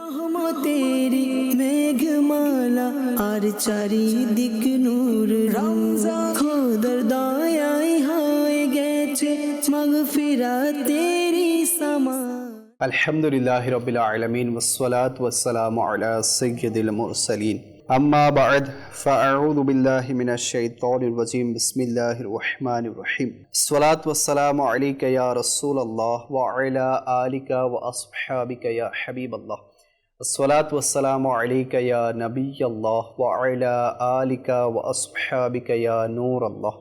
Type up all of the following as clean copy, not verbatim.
রহমতেরি মেঘমালা আর চারিদিক নূর রমজান খোদার দয়ায় হয়ে গেছে মাগফিরাতেরি সামা। আলহামদুলিল্লাহি রাব্বিল আলামিন ওয়াসসালাতু ওয়াসসালামু আলা সাইয়্যিদিল মুরসালিন আম্মা বা'দ ফাআউযু বিল্লাহি মিনাশ শাইতানির রাজীম বিসমিল্লাহির রহমানির রহিম আসসালাতু ওয়াসসালামু আলাইকা ইয়া রাসূলুল্লাহ ওয়া আলা আলিকা ওয়া আসহাবিকা ইয়া হাবিবাল্লাহ আসসালাতু ওয়াসসালামু আলাইকা ইয়া নাবিয়াল্লাহ ওয়া আলা আলিকা ওয়া আসহাবিকা ইয়া নূরাল্লাহ।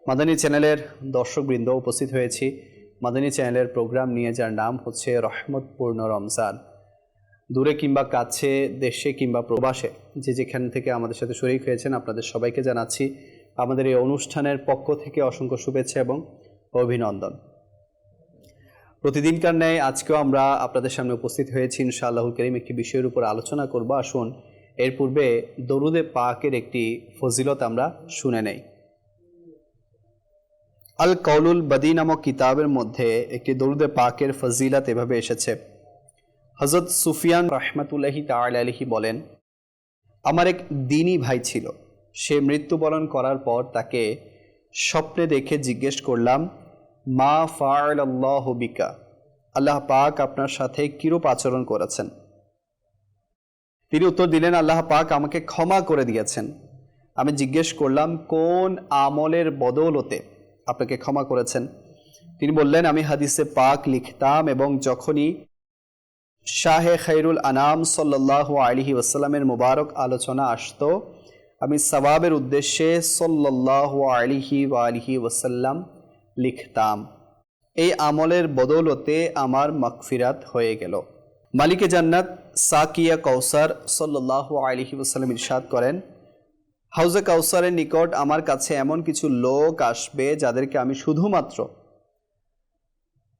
মাদানী চ্যানেলের দর্শকবৃন্দ, উপস্থিত হয়েছি মাদানী চ্যানেলের প্রোগ্রাম নিয়ে, যার নাম হচ্ছে রহমতপূর্ণ রমজান। দূরে কিংবা কাছে, দেশে কিংবা প্রবাসে, যে যেখান থেকে আমাদের সাথে শরীক হয়েছেন, আপনাদের সবাইকে জানাচ্ছি আমাদের এই অনুষ্ঠানের পক্ষ থেকে অসংখ্য শুভেচ্ছা এবং অভিনন্দন। প্রতিদিনকার ন্যায় আজকেও আমরা আপনাদের সামনে উপস্থিত হয়েছি ইনশাআল্লাহুল কারীম একটি বিষয়ের উপর আলোচনা করব। আসুন এর পূর্বে দরুদে পাকের একটি ফজিলত আমরা শুনে নেই। আল কওলুল বদী নামক কিতাবের মধ্যে একটি দরুদে পাকের ফজিলত এভাবে এসেছে। হযরত সুফিয়ান রাহমাতুল্লাহি তাআলা আলাইহি বলেন, আমার এক দ্বীনী ভাই ছিল। সে মৃত্যুবরণ করার পর তাকে স্বপ্নে দেখে জিজ্ঞেস করলাম, মা ফাআলাল্লাহু বিকা, আল্লাহ পাক আপনার সাথে কিরূপ আচরণ করেছেন? তিনি উত্তর দিলেন, আল্লাহ পাক আমাকে ক্ষমা করে দিয়েছেন। আমি জিজ্ঞেস করলাম, কোন আমলের বদৌলতে আপনাকে ক্ষমা করেছেন? তিনি বললেন, আমি হাদিসে পাক লিখতাম এবং যখনই শাহে খায়রুল আনাম সাল্লাল্লাহু আলাইহি ওয়াসাল্লামের মুবারক আলোচনা আসতো, আমি সওয়াবের উদ্দেশ্যে সাল্লাল্লাহু আলাইহি ওয়াসাল্লাম লিখতাম। এই আমলের বদৌলতে আমার মাগফিরাত হয়ে গেল। মালিকে জান্নাত সাকিয়া কাউসার সাল্লাল্লাহু আলাইহি ওয়াসাল্লাম ইরশাদ করেন, হাউজে কাউসারের নিকট আমার কাছে এমন কিছু লোক আসবে যাদেরকে আমি শুধুমাত্র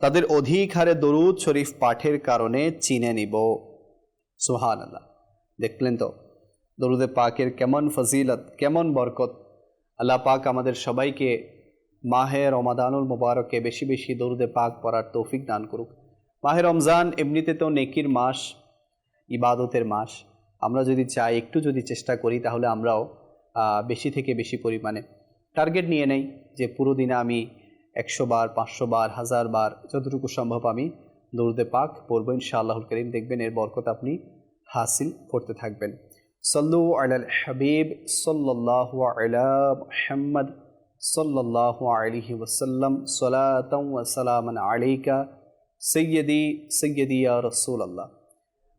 তাদের অধিক হারে দরুদ শরীফ পাঠের কারণে চিনে নিব। সুবহানাল্লাহ। দেখলেন তো দরুদে পাকের কেমন ফজিলত, কেমন বরকত। আল্লাহ পাক আমাদের সবাইকে মাহে রমাদানুল মুবারকে বেশি বেশি দরুদে পাক পড়ার তৌফিক দান করুক। মাহে রমজান এমনিতে তো নেকির মাস, ইবাদতের মাস। আমরা যদি চাই, একটু যদি চেষ্টা করি, তাহলে আমরাও বেশি থেকে বেশি পরিমাণে টার্গেট নিয়ে নেই যে পুরো দিনে আমি 100 বার, 500 বার, 1000 বার, যতটুকু সম্ভব আমি দরুদে পাক পড়ব। ইনশাআল্লাহুল কারীম দেখবেন এর বরকত আপনি হাসিল করতে থাকবেন। সাল্লু আলাল হাবিব সাল্লাল্লাহু আলা মুহাম্মদ সাল্লাল্লাহু আলাইহি ওয়াসাল্লাম সালাতান ওয়া সালামান আলাইকা সাইয়্যিদি ইয়া রাসূলুল্লাহ।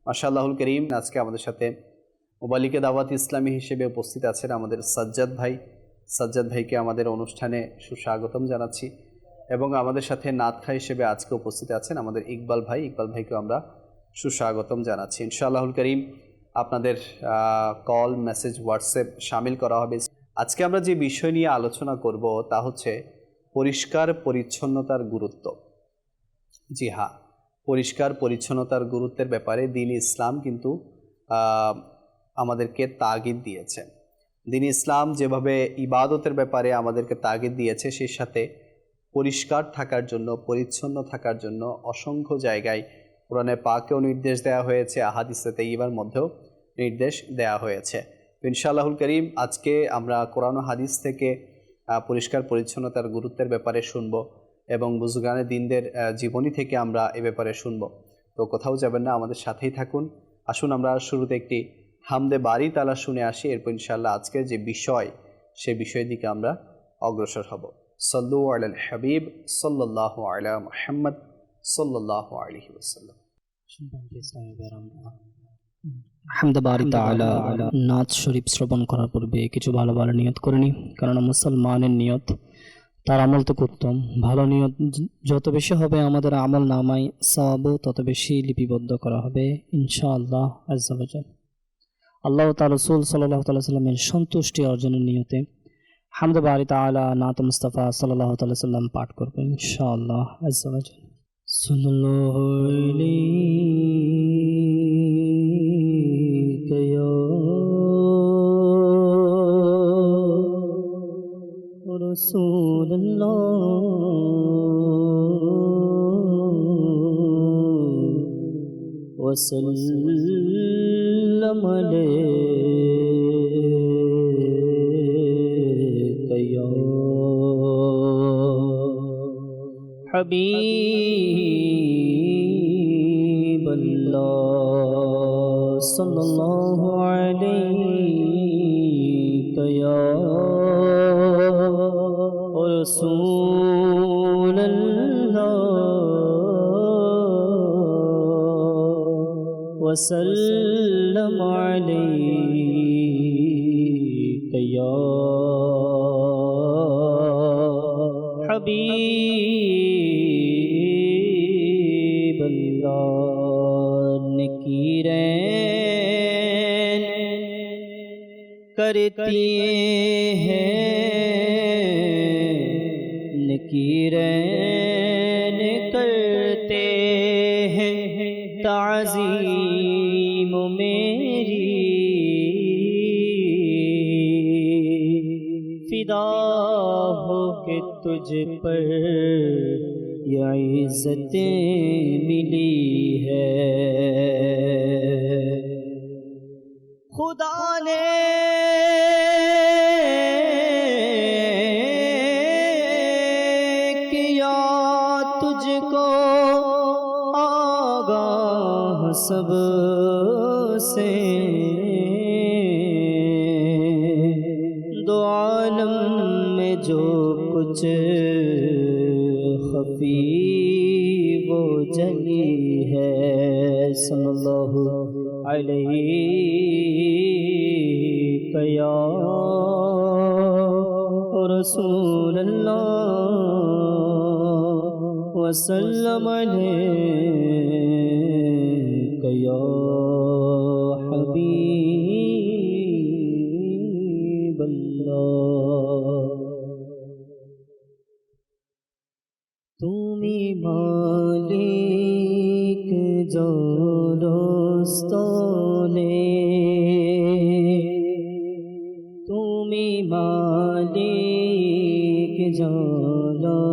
মাশাআল্লাহুল কারীম, আজকে আমাদের সাথে মুবাল্লিগে দাওয়াত ইসলামী হিসেবে উপস্থিত আছেন আমাদের সাজ্জাদ ভাই। সাজ্জাদ ভাইকে আমাদের অনুষ্ঠানে সুস্বাগতম জানাচ্ছি এবং আমাদের সাথে নাতখা হিসেবে আজকে উপস্থিত আছেন আমাদের ইকবাল ভাই। ইকবাল ভাইকেও আমরা সুস্বাগতম জানাচ্ছি। ইনশাআল্লাহুল কারীম আপনাদের কল, মেসেজ, হোয়াটসঅ্যাপ শামিল করা হবে। আজকে আমরা যে বিষয় নিয়ে আলোচনা করব তা হচ্ছে পরিষ্কার পরিচ্ছন্নতার গুরুত্ব। জি হ্যাঁ, পরিষ্কার পরিচ্ছন্নতার গুরুত্বের ব্যাপারে দ্বীন ইসলাম কিন্তু আমাদেরকে তাগিদ দিয়েছে। দ্বীন ইসলাম যেভাবে ইবাদতের ব্যাপারে আমাদেরকে তাগিদ দিয়েছে, সেই সাথে পরিষ্কার থাকার জন্য, পরিচ্ছন্ন থাকার জন্য অসংখ্য জায়গায় কোরআনে পাকেও নির্দেশ দেওয়া হয়েছে, আহাদিসে তাইয়্যিবার মধ্যেও নির্দেশ দেওয়া হয়েছে। ইনশাআল্লাহুল কারীম আজকে আমরা কোরআন ও হাদিস থেকে পরিষ্কার পরিচ্ছন্নতার গুরুত্বের ব্যাপারে শুনব এবং বুজুর্গানে দ্বীনদের জীবনী থেকে আমরা এ ব্যাপারে শুনব। তো কোথাও যাবেন না, আমাদের সাথেই থাকুন। আসুন আমরা শুরুতে একটি হামদে বারি তাআলা শুনে আসি, এরপর ইনশাআল্লাহ আজকের যে বিষয়, সেই বিষয়ের দিকে আমরা অগ্রসর হব। সাল্লু আলাল হাবিব সাল্লাল্লাহু আলা মুহাম্মদ সাল্লাল্লাহু আলাইহি ওয়াসাল্লাম। হামদে বারি তাআলা নাত শরীফ শ্রবণ করার পূর্বে কিছু ভালো ভালো নিয়ত করে নিই, কারণ মুসলমানের নিয়ত তার আমল থেকে উত্তম। ভালো নিয়ত যত বেশি হবে, আমাদের আমল নামায় সওয়াবও তত বেশি লিপিবদ্ধ করা হবে ইনশাআল্লাহ আজ্জা ওয়া জাল। আল্লাহ তাআলা রাসূল সাল্লাল্লাহু তাআলা সাল্লামের সন্তুষ্টি অর্জনের নিয়তে হামদে বারি তাআলা নাত মুস্তাফা সাল্লাল্লাহু তাআলা সাল্লাম পাঠ করব ইনশাআল্লাহ আজ্জা ওয়া জাল। সাল্লাল্লাহু আলাইকা ইয়া রাসূলুল্লাহ ওয়া وسلم عليك يا حبيب الله صلى الله عليك يا رسول الله وسلم عليك يا حبيب الله नकीरैन करती हैं नकीरैन करते हैं ताज़ीम मेरी फिदा हो के तुझ पर ये इज़्ज़तें मिली है खुदा ने किया तुझको आगाह सब से दो आलम में जो कुछ खफी वो जली है सल्लल्लाहु अलैहि या रसूल अल्लाह वसल्लम अलैका या हबीब अल्लाह তুমি মালিক জলস্থলে তুমি মালিক জলস্থলে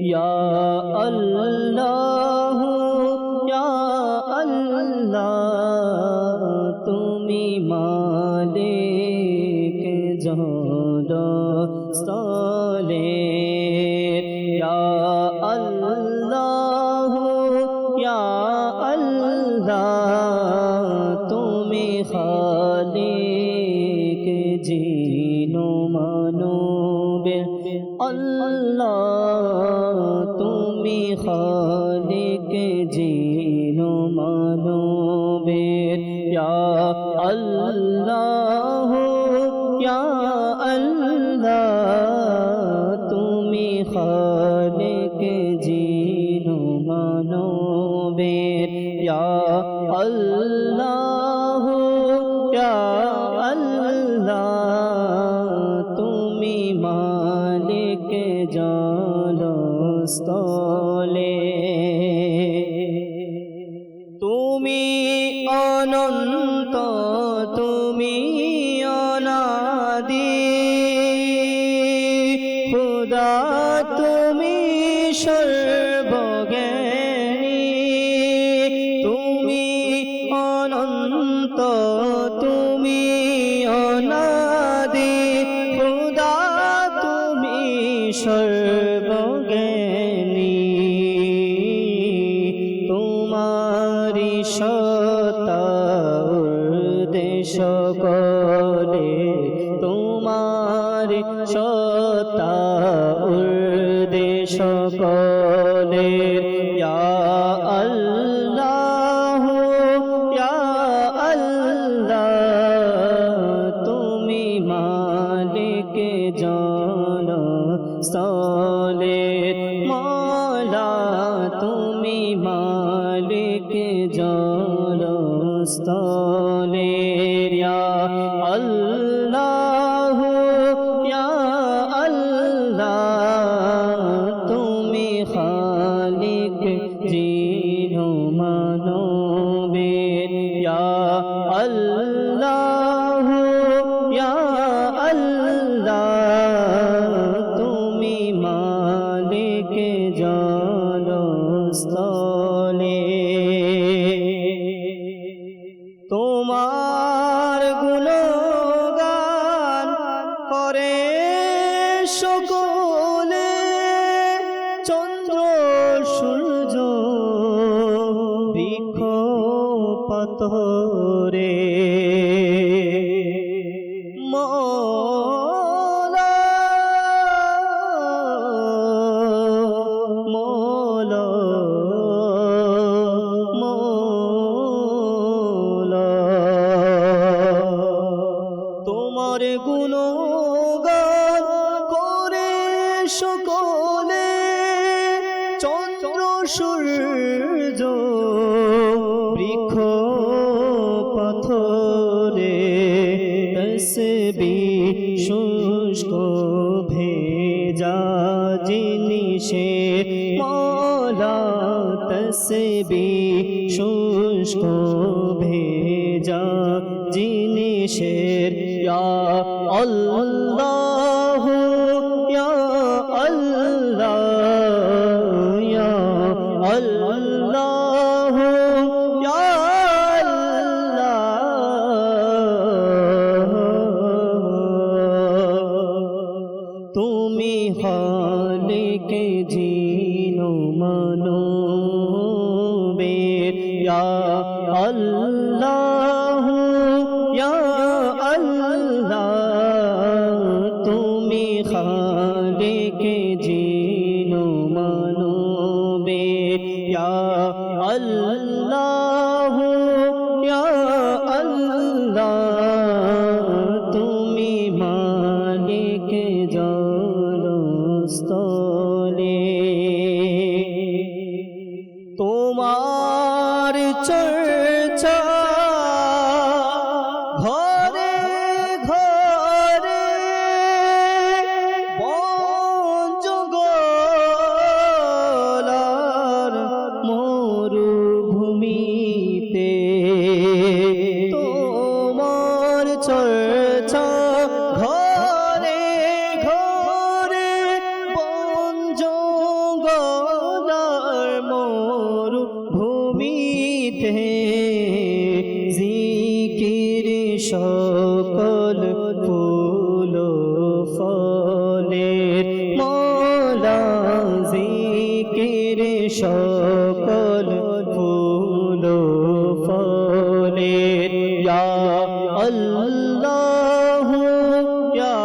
ইয়া আল্লাহ ইয়া আল্লাহ তুমি মালিক জলস্থলে ইয়া আল্লাহ ইয়া আল্লাহ তুমি খালিক জিনো মানবে আল্লাহ তুমি খালিক জিনো মানবে ইয়া আল্লাহ ইয়া আল্লাহ তুমি খালিক জিনো মানবে ইয়া আল্লাহ ইয়া আল্লাহ তুমি মালিক জলস্থলে তুমি অনন্ত তুমি অনাদি খুদা তুমি সর্বজ্ঞানী তুমি অনন্ত তুমি অনাদি খুদা তুমি সর্বজ্ঞানী তোমারি সত্তা উর্দেশ করে তোমারি সত্তা উর্দেশ করে ইয়া আল্লাহ ইয়া আল্লাহ তুমি মালিক জলস্থলে মওলা তুমি মালিক জলস্থলে ইয়া আল্লাহ ইয়া আল্লাহ তুমি খালিক জিনো মানবে ইয়া আল্লাহ ইয়া আল্লাহ তুমি মালিক জলস্থলে পাথরে মওলা মওলা মওলা তোমার গুণগান করে সকলে চন্দ্র সূর্য বৃক্ষ পাথরে তসবিহ শুষ্ক ভেজা জিনিসে মওলা তসবিহ শুষ্ক ভেজা জিনিসের ইয়া আল্লাহ ইয়া আল্লাহ ইয়া আল্লাহ ইয়া আল্লাহ তুমি খালিকে জিনো মানো বের ইয়া আল্লাহ ইয়া আল্লাহ তুমি খালিকে জিনো মানো বের ইয়া আল্লাহ ইয়া আল্লাহ তুমি মালিকে জলস্থলে তোমার চর্চা ঘরে ঘরে বন জঙ্গলার মরুভূমিতে তোমার চর্চা ঘরে ঘরে বন জঙ্গলার মরুভূমিতে জিকির সকল ফুল ফলের মওলা জিকির সকল ফুল ফলের ইয়া আল্লাহ ইয়া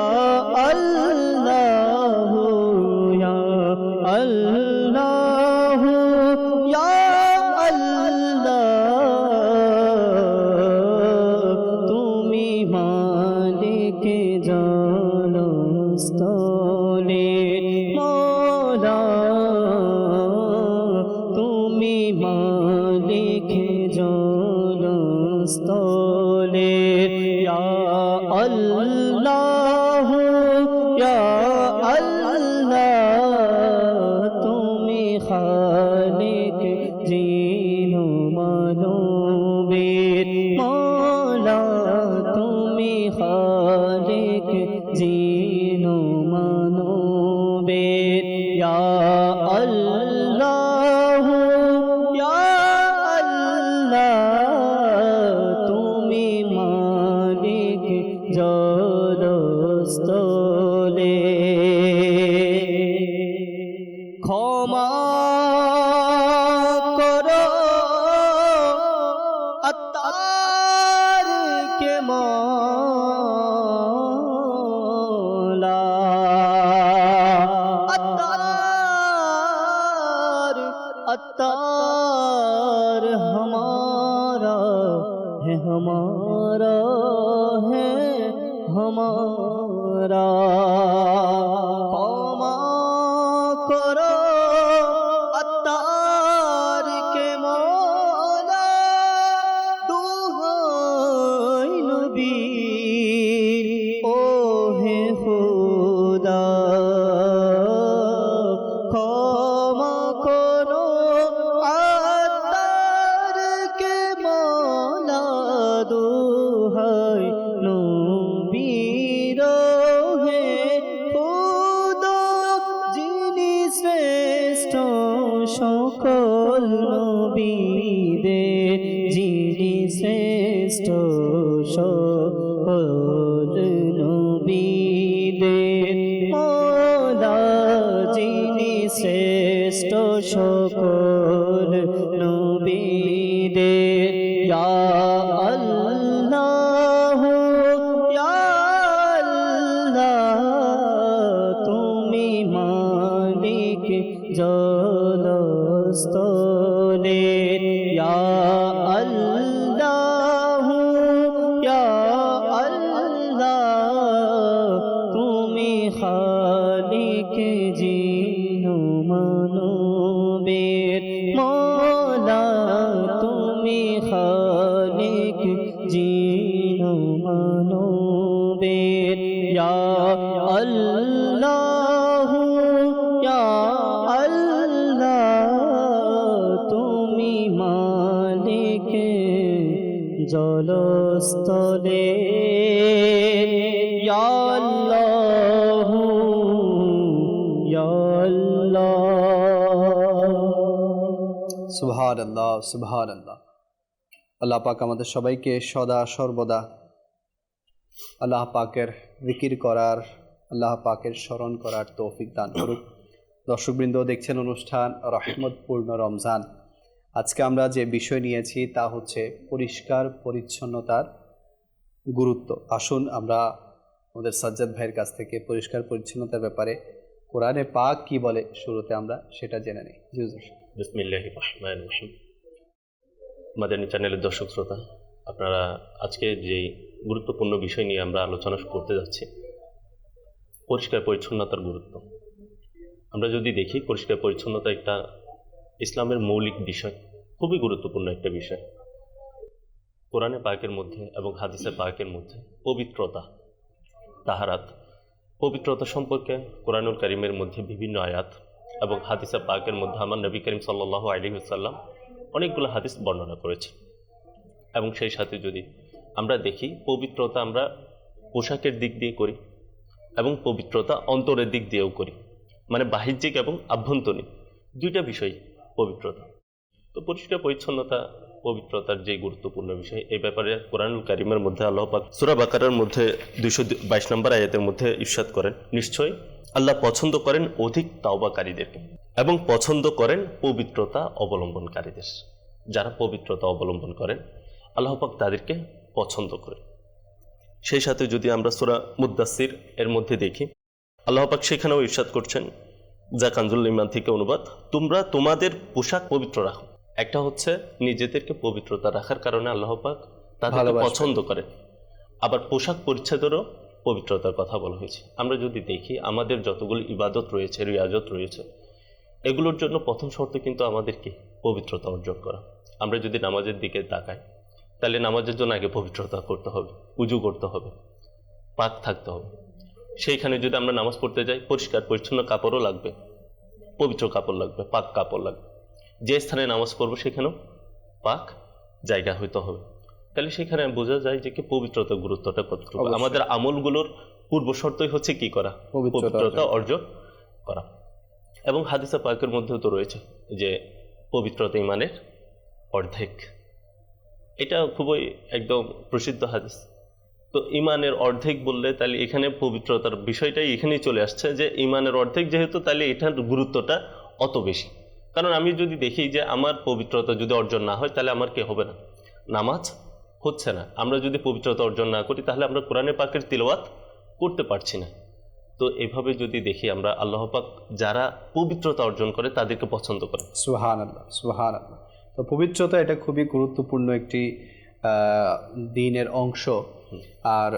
আল্লাহ ইয়া আল্লাহ ইয়া আল্লাহ তুমি মালিকে জলস্থলে মওলা তুমি মালিকে জলস্থলে ইয়া আল্লাহ ইয়া আল্লাহ তুমি খালিক জিনো মানো বের মওলা তুমি খালিক জিনো মানো বের ইয়া আল্লাহ ইয়া আল্লাহ তুমি মালিক জলস্থলে ক্ষমা করো আত্মার কে মওলা अत्तार हमारा है हमारा है हमारा क्षमा करो अत्तार के मौला दुहाई नबीर ओ है खुदा क्षमा करो अत्तार के मौला दुहाई नबीर है खुदा जिनी श्रेष्ठ সকল নবীদের যিনি শ্রেষ্ঠ সকল নবীদের মওলা যিনি শ্রেষ্ঠ সকল নবীদের ইয়া আল্লাহ ইয়া আল্লাহ তুমি মালিক জলস্থলে ইয়া আল্লাহ ইয়া আল্লাহ তুমি খালিক জিনো মানবের মওলা তুমি খালিক জিনো মানবের ইয়া আল্লাহ ইয়া আল্লাহ তুমি মালিক জলস্থলে ইয়া আল্লাহ ইয়া আল্লাহ। সুবহানাল্লাহ, সুবহানাল্লাহ। আল্লাহ পাক আমাদের সবাইকে সদা সর্বদা আল্লাহ পাকের জিকির করার, আল্লাহ পাকের স্মরণ করার তৌফিক দান করুক। দর্শকবৃন্দ, দেখছেন অনুষ্ঠান রহমতপূর্ণ রমজান। আজকে আমরা যে বিষয় নিয়েছি তা হচ্ছে পরিষ্কার পরিচ্ছন্নতার গুরুত্ব। আসুন আমরা আমাদের সাজ্জাদ ভাইয়ের কাছ থেকে পরিষ্কার পরিচ্ছন্নতার ব্যাপারে কোরআনে পাক কি বলে শুরুতে আমরা সেটা জেনে নিই। জি হুজুর। বিসমিল্লাহির রহমানির রহিম। মাদানী চ্যানেলের দর্শক শ্রোতা, আপনারা আজকে যে গুরুত্বপূর্ণ বিষয় নিয়ে আমরা আলোচনা করতে যাচ্ছি, পরিষ্কার পরিচ্ছন্নতার গুরুত্ব। আমরা যদি দেখি, পরিষ্কার পরিচ্ছন্নতা একটা ইসলামের মৌলিক বিষয়, খুবই গুরুত্বপূর্ণ একটা বিষয়। কোরআনে পাকের মধ্যে এবং হাদিসে পাকের মধ্যে পবিত্রতা, তাহারাত, পবিত্রতা সম্পর্কে কোরআনুল কারীমের মধ্যে বিভিন্ন আয়াত এবং হাদিসে পাকের মধ্যে আমার নবী করিম সাল্লাল্লাহু আলাইহি ওয়াসাল্লাম অনেকগুলো হাদিস বর্ণনা করেছে। এবং সেই সাথে যদি আমরা দেখি, পবিত্রতা আমরা পোশাকের দিক দিয়ে করি এবং পবিত্রতা অন্তরের দিক দিয়েও করি, মানে বাহ্যিক এবং আভ্যন্তরীণ দুইটা বিষয় পবিত্রতা। তো পরিষ্কার পরিচ্ছন্নতা পবিত্রতার যে গুরুত্বপূর্ণ বিষয়, এই ব্যাপারে কোরআনুল কারীমের মধ্যে আল্লাহ পাক সূরা বাকারার মধ্যে 222 নম্বর আয়াতের মধ্যে ইরশাদ করেন, নিশ্চয় আল্লাহ পছন্দ করেন অধিক তাওবাকারীদেরকে এবং পছন্দ করেন পবিত্রতা অবলম্বনকারীদের। যারা পবিত্রতা অবলম্বন করেন আল্লাহ পাক তাদেরকে পছন্দ করেন। সেই সাথে যদি আমরা সূরা মুদ্দাসসির এর মধ্যে দেখি, আল্লাহ পাক সেখানেও ইরশাদ করছেন, যা কানজুল ঈমান থেকে অনুবাদ, তোমরা তোমাদের পোশাক পবিত্র রাখো। একটা হচ্ছে নিজেদেরকে পবিত্রতা রাখার কারণে আল্লাহ পাক তাদেরকে পছন্দ করেন, আবার পোশাক পরিচ্ছদেরও পবিত্রতার কথা বলা হয়েছে। আমরা যদি দেখি, আমাদের যতগুলো ইবাদত রয়েছে, রিয়াজত রয়েছে, এগুলোর জন্য প্রথম শর্ত কিন্তু আমাদেরকে পবিত্রতা অর্জন করা। আমরা যদি নামাজের দিকে তাকাই, তাহলে নামাজের জন্য আগে পবিত্রতা করতে হবে, উজু করতে হবে, পাক থাকতে হবে। সেইখানে যদি আমরা নামাজ পড়তে যাই, পরিষ্কার পরিচ্ছন্ন কাপড়ও লাগবে, পবিত্র কাপড় লাগবে, পাক কাপড় লাগবে। যে স্থানে নামাজ পড়বো সেখানেও পাক জায়গা হইতে হবে। তাহলে সেখানে বোঝা যায় যে কি পবিত্রতার গুরুত্বটা কতটুকু। আমাদের আমলগুলোর পূর্ব শর্তই হচ্ছে কি করা, পবিত্রতা অর্জন করা। এবং হাদিসে পাকের মধ্যেও তো রয়েছে যে পবিত্রতা ঈমানের অর্ধেক। এটা খুবই একদম প্রসিদ্ধ হাদিস। তো ঈমানের অর্ধেক বললে তাহলে এখানে পবিত্রতার বিষয়টাই এখানেই চলে আসছে, যে ঈমানের অর্ধেক যেহেতু, তাহলে এটার গুরুত্বটা অত বেশি। কারণ আমি যদি দেখি যে আমার পবিত্রতা যদি অর্জন না হয়, তাহলে আমার কি হবে না, নামাজ হচ্ছে না। আমরা যদি পবিত্রতা অর্জন না করি, তাহলে আমরা কোরআনের পাকের তিলাওয়াত করতে পারছি না। তো এভাবে যদি দেখি আমরা, আল্লাহ পাক যারা পবিত্রতা অর্জন করে তাদেরকে পছন্দ করে। সুবহানাল্লাহ, সুবহানাল্লাহ। তো পবিত্রতা এটা খুবই গুরুত্বপূর্ণ একটি দিনের অংশ। আর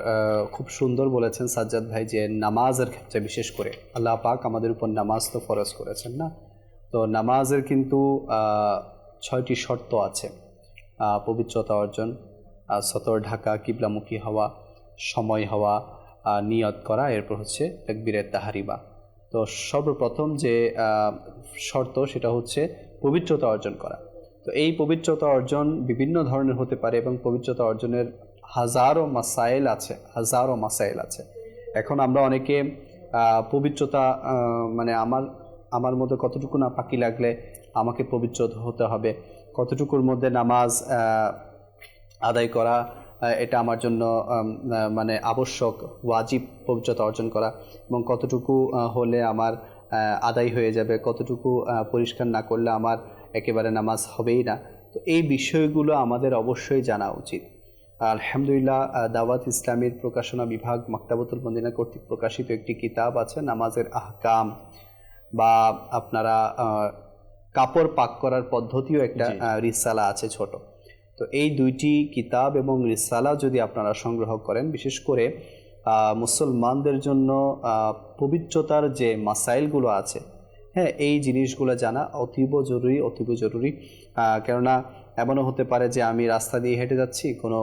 খুব সুন্দর বলেছেন সাজ্জাদ ভাই যে নামাজের ক্ষেত্রে বিশেষ করে আল্লাহ পাক আমাদের উপর নামাজ তো ফরজ করেছেন না, তো নামাজের কিন্তু 6টি শর্ত আছে। পবিত্রতা অর্জন, সতর ঢাকা, কিবলামুখী হওয়া, সময় হওয়া, নিয়ত করা, এরপর হচ্ছে তাকবীরে তাহরিমা। তো সর্বপ্রথম যে শর্ত সেটা হচ্ছে পবিত্রতা অর্জন করা। তো এই পবিত্রতা অর্জন বিভিন্ন ধরনের হতে পারে এবং পবিত্রতা অর্জনের হাজারো মাসাইল আছে। এখন আমরা অনেকে পবিত্রতা মানে আমার মধ্যে কতটুকু না পাকি লাগলে আমাকে পবিত্র হতে হবে, কতটুকুর মধ্যে নামাজ আদায় করা এটা আমার জন্য মানে আবশ্যক, ওয়াজিব পবিত্রতা অর্জন করা, এবং কতটুকু হলে আমার আদায় হয়ে যাবে, কতটুকু পরিষ্কার না করলে আমার একেবারে নামাজ হবেই না। তো এই বিষয়গুলো আমাদের অবশ্যই জানা উচিত। আলহামদুলিল্লাহ, দাওয়াত ইসলামের প্রকাশনা বিভাগ মাকতাবাতুল মদিনা কর্তৃক প্রকাশিত একটি কিতাব আছে নামাজের আহকাম, বা আপনারা কাপড় পাক করার পদ্ধতিও একটা রিসালা আছে ছোট। তো এই দুইটি কিতাব এবং রিসালা যদি আপনারা সংগ্রহ করেন, বিশেষ করে মুসলমানদের জন্য পবিত্রতার যে মাসাইলগুলো আছে, হ্যাঁ, এই জিনিসগুলো জানা অতীব জরুরি। কেননা এমনও হতে পারে যে আমি রাস্তা দিয়ে হেঁটে যাচ্ছি, কোনো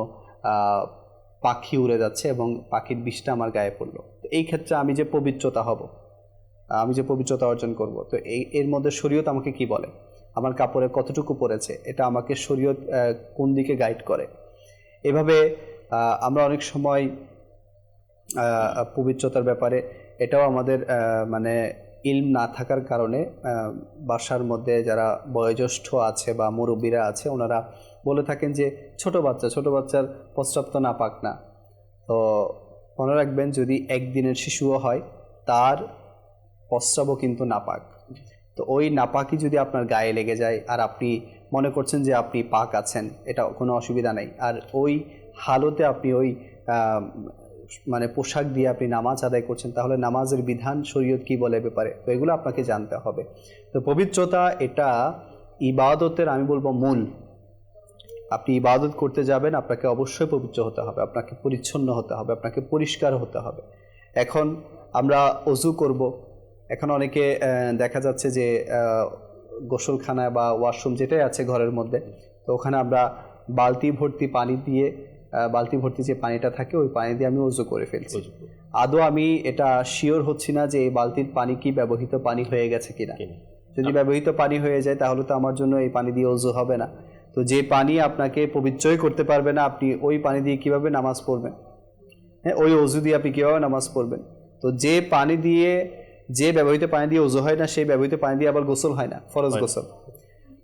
পাখি উড়ে যাচ্ছে এবং পাখির বিষটা আমার গায়ে পড়লো। তো এই ক্ষেত্রে আমি যে পবিত্রতা অর্জন করব, তো এর মধ্যে শরীয়ত আমাকে কি বলে, আমার কাপড়ে কতটুকু পড়েছে, এটা আমাকে শরীয়ত কোন দিকে গাইড করে। এভাবে আমরা অনেক সময় পবিত্রতার ব্যাপারে এটাও আমাদের মানে ইলম না থাকার কারণে বাসার মধ্যে যারা বয়োজ্যেষ্ঠ আছে বা মুরব্বীরা আছে, ওনারা বলে থাকেন যে ছোট বাচ্চার প্রস্রাব তো নাপাক না। তো মনে রাখবেন, যদি একদিনের শিশুও হয় তার প্রস্রাবও কিন্তু নাপাক। তো ওই নাপাকি যদি আপনার গায়ে লেগে যায় আর আপনি মনে করছেন যে আপনি পাক আছেন, এটা কোনো অসুবিধা নেই, আর ওই হালতে আপনি ওই মানে পোশাক দিয়ে আপনি নামাজ আদায় করছেন, তাহলে নামাজের বিধান শরীয়ত কি বলে ব্যাপারে, তো এগুলো আপনাকে জানতে হবে। তো পবিত্রতা এটা ইবাদতের, আমি বলবো, মূল। আপনি ইবাদত করতে যাবেন, আপনাকে অবশ্যই পবিত্র হতে হবে, আপনাকে পরিচ্ছন্ন হতে হবে, আপনাকে পরিষ্কার হতে হবে। এখন আমরা ওযু করব, এখন অনেকে দেখা যাচ্ছে যে গোসলখানা বা ওয়াশরুম যেটাই আছে ঘরের মধ্যে, তো ওখানে আমরা বালতি ভর্তি যে পানিটা থাকে, ওই পানি দিয়ে আমি ওযু করে ফেলছি। আদৌ আমি এটা শিওর হচ্ছি না যে এই বালতির পানি কি ব্যবহৃত পানি হয়ে গেছে কিনা। যদি ব্যবহৃত পানি হয়ে যায় তাহলে তো আমার জন্য এই পানি দিয়ে ওযু হবে না। তো যে পানি আপনাকে পবিত্রই করতে পারবে না, আপনি ওই পানি দিয়ে কিভাবে নামাজ পড়বেন? হ্যাঁ, ওই ওযু দিয়ে আপনি কীভাবে নামাজ পড়বেন? তো যে ব্যবহৃত পানি দিয়ে ওযু হয় না, সেই ব্যবহৃত পানি দিয়ে আবার গোসল হয় না, ফরজ গোসল।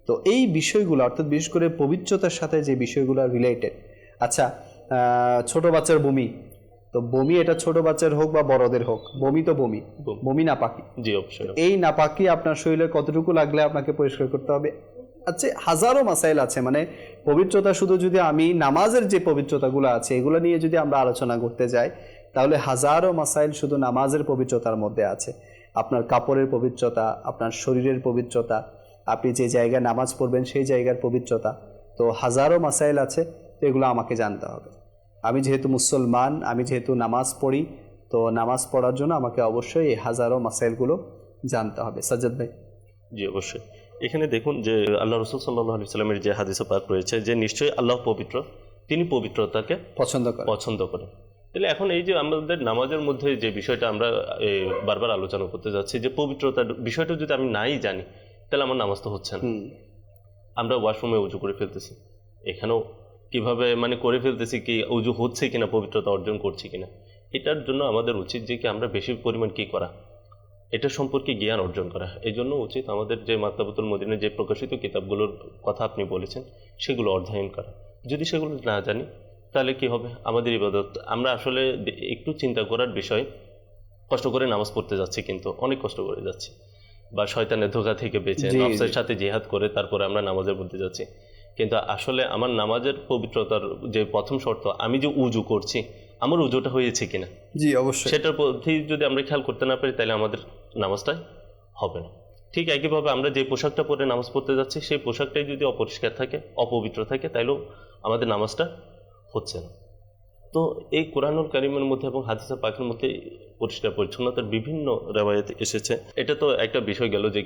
তো এই বিষয়গুলো, অর্থাৎ বিশেষ করে পবিত্রতার সাথে যে বিষয়গুলো রিলেটেড। আচ্ছা, ছোট বাচ্চার বমি, তো বমি এটা ছোট বাচ্চার হোক বা বড়দের হোক, বমি নাপাকি। জি, অবশ্যই। এই নাপাকি আপনার শরীরে কতটুকু লাগলে আপনাকে পরিষ্কার করতে হবে? আচ্ছা, হাজারো মাসাইল আছে। মানে পবিত্রতা শুধু যদি আমি নামাজের যে পবিত্রতাগুলো আছে এগুলো নিয়ে যদি আমরা আলোচনা করতে যাই, তাহলে হাজারো মাসাইল শুধু নামাজের পবিত্রতার মধ্যে আছে। আপনার কাপড়ের পবিত্রতা, আপনার শরীরের পবিত্রতা, আপনি যে জায়গায় নামাজ পড়বেন সেই জায়গার পবিত্রতা, তো হাজারো মাসাইল আছে। তো এগুলো আমাকে জানতে হবে। আমি যেহেতু মুসলমান, আমি যেহেতু নামাজ পড়ি, তো নামাজ পড়ার জন্য আমাকে অবশ্যই এই হাজারো মাসাইলগুলো জানতে হবে। সাজ্জাদ ভাই। জি, অবশ্যই। এখানে দেখুন যে আল্লাহ রাসূল সাল্লাল্লাহু আলাইহি সাল্লামের যে হাদিসে পাক রয়েছে যে নিশ্চয়ই আল্লাহ পবিত্র, তিনি পবিত্রতাকে পছন্দ করেন। তাহলে এখন এই যে আমাদের নামাজের মধ্যে যে বিষয়টা আমরা বারবার আলোচনা করতে যাচ্ছি, যে পবিত্রতার বিষয়টা যদি আমি নাই জানি, তাহলে আমার নামাজ তো হচ্ছে না। আমরা ওয়াশরুমে উজু করে ফেলতেছি, এখানেও কিভাবে মানে করে ফেলতেছি, কি উজু হচ্ছে কিনা, পবিত্রতা অর্জন করছি কিনা, এটার জন্য আমাদের উচিত যে কি আমরা বেশি পরিমাণ কি করা, এটা সম্পর্কে জ্ঞান অর্জন করা। এই জন্য উচিত আমাদের যে মাকতাবাতুল মদিনার যে প্রকাশিত কিতাবগুলোর কথা আপনি বলেছেন সেগুলো অধ্যয়ন করা। যদি সেগুলো না জানি তাহলে কি হবে, আমাদের ইবাদত, আমরা আসলে একটু চিন্তা করার বিষয়, কষ্ট করে নামাজ পড়তে যাচ্ছি কিন্তু অনেক কষ্ট করে যাচ্ছি, বা শয়তানের ধোঁকা থেকে বেঁচে নফসের সাথে জিহাদ করে তারপরে আমরা নামাজের মধ্যে যাচ্ছি। কিন্তু আসলে আমার নামাজের পবিত্রতার যে প্রথম শর্ত, আমি যে উজু করছি আমার উজুটা হয়েছে কিনা, জি অবশ্যই, সেটার প্রতি যদি আমরা খেয়াল করতে না পারি তাহলে আমাদের নামাজটাই হবে না। ঠিক একইভাবে আমরা যে পোশাকটা পরে নামাজ পড়তে যাচ্ছি সেই পোশাকটাই যদি অপরিষ্কার থাকে, অপবিত্র থাকে, তাইলেও আমাদের নামাজটা হচ্ছে না। তো এই কোরআনুল কারিমের মধ্যে এবং হাদিসে পাকের মধ্যে পরিষ্কার পরিচ্ছন্নতার বিভিন্ন রেওয়ায়েত এসেছে। এটা তো একটা বিষয় গেল যে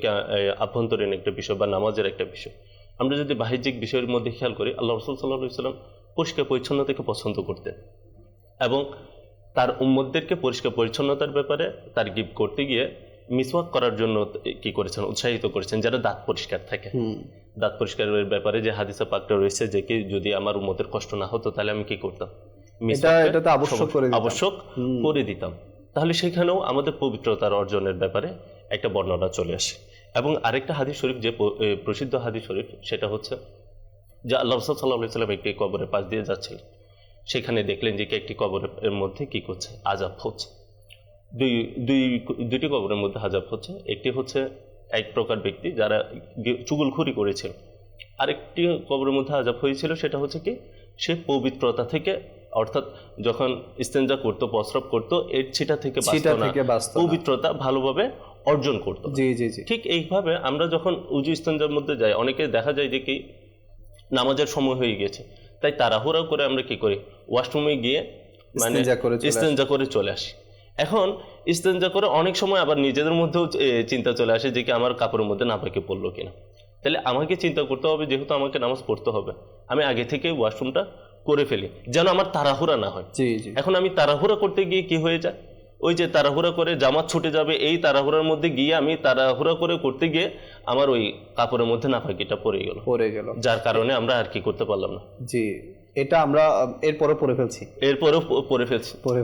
আভ্যন্তরীণ একটা বিষয় বা নামাজের একটা বিষয়। আমরা যদি বাহ্যিক বিষয়ের মধ্যে খেয়াল করি, আল্লাহ রাসূল সাল্লাল্লাহু আলাইহি ওয়াসাল্লাম পরিষ্কার পরিচ্ছন্নতাকে পছন্দ করতেন এবং তার উম্মতদেরকে পরিষ্কার পরিচ্ছন্নতার ব্যাপারে তারগিব করতে গিয়ে মিসওয়াক করার জন্য কি করেছেন, উৎসাহিত করেছেন, যারা দাঁত পরিষ্কার থাকে। দাঁত পরিষ্কারের ব্যাপারে যে হাদিসে পাকটা রয়েছে যে কি যদি আমার উম্মতের কষ্ট না হতো তাহলে আমি কি করতাম, আবশ্যক করে দিতাম। তাহলে সেখানেও আমাদের পবিত্রতার অর্জনের ব্যাপারে একটা বর্ণনা চলে আসে। এবং আরেকটা হাদিস শরীফ, যে প্রসিদ্ধ হাদিস শরীফ, সেটা হচ্ছে যে আল্লাহ রাসূল সাল্লাল্লাহু আলাইহি ওয়াসাল্লাম একটি কবরের পাশ দিয়ে যাচ্ছিলেন, সেখানে দেখলেন যে একটি কবরের মধ্যে কি করছে, আযাব হচ্ছে। দুইটি কবরের মধ্যে আযাব হচ্ছে। একটি হচ্ছে এক প্রকার ব্যক্তি যারা চুগলখড়ি করেছিল, আরেকটি কবরের মধ্যে আযাব হয়েছিল, সেটা হচ্ছে কি সে পবিত্রতা থেকে, অর্থাৎ যখন ইস্তেঞ্জা করতো, প্রস্রাব করতো, এর ছিটা থেকে ছিটা বাঁচতো না, থেকে বাঁচতো না। পবিত্রতা ভালোভাবে অর্জন করতো। জি জি জি। ঠিক এইভাবে আমরা যখন উজু ইস্তেঞ্জার মধ্যে যাই, অনেকে দেখা যায় যে কি নামাজের সময় হয়ে গেছে, তাই তাড়াহুড়া করে আমরা কি করি, ওয়াশরুমে গিয়ে মানে ইস্তেঞ্জা করে চলে আসি। ইস্তেঞ্জা করে চলে আসি। এখন ইস্তেঞ্জা করে অনেক সময় আবার নিজেদের মধ্যেও চিন্তা চলে আসে যে কি আমার কাপড়ের মধ্যে নাপাকি পড়লো কিনা। তাহলে আমাকে চিন্তা করতে হবে, যেহেতু আমাকে নামাজ পড়তে হবে, আমি আগে থেকে ওয়াশরুমটা করে ফেলি যেন আমার তাড়াহুড়া না হয়। জি জি। এখন আমি তাড়াহুড়া করতে গিয়ে কি হয়ে যায়, ওই যে তাড়াহুড়া করে জামাত ছুটে যাবে, এই তাড়াহুড়ার মধ্যে গিয়ে আমি তাড়াহুড়া করে করতে গিয়ে আমার ওই কাপড়ের মধ্যে নাপাকিটা পড়ে গেল, যার কারণে আমরা আর কি করতে পারলাম না। জি, এটা আমরা এরপরও পড়ে ফেলছি, এরপরেও পড়ে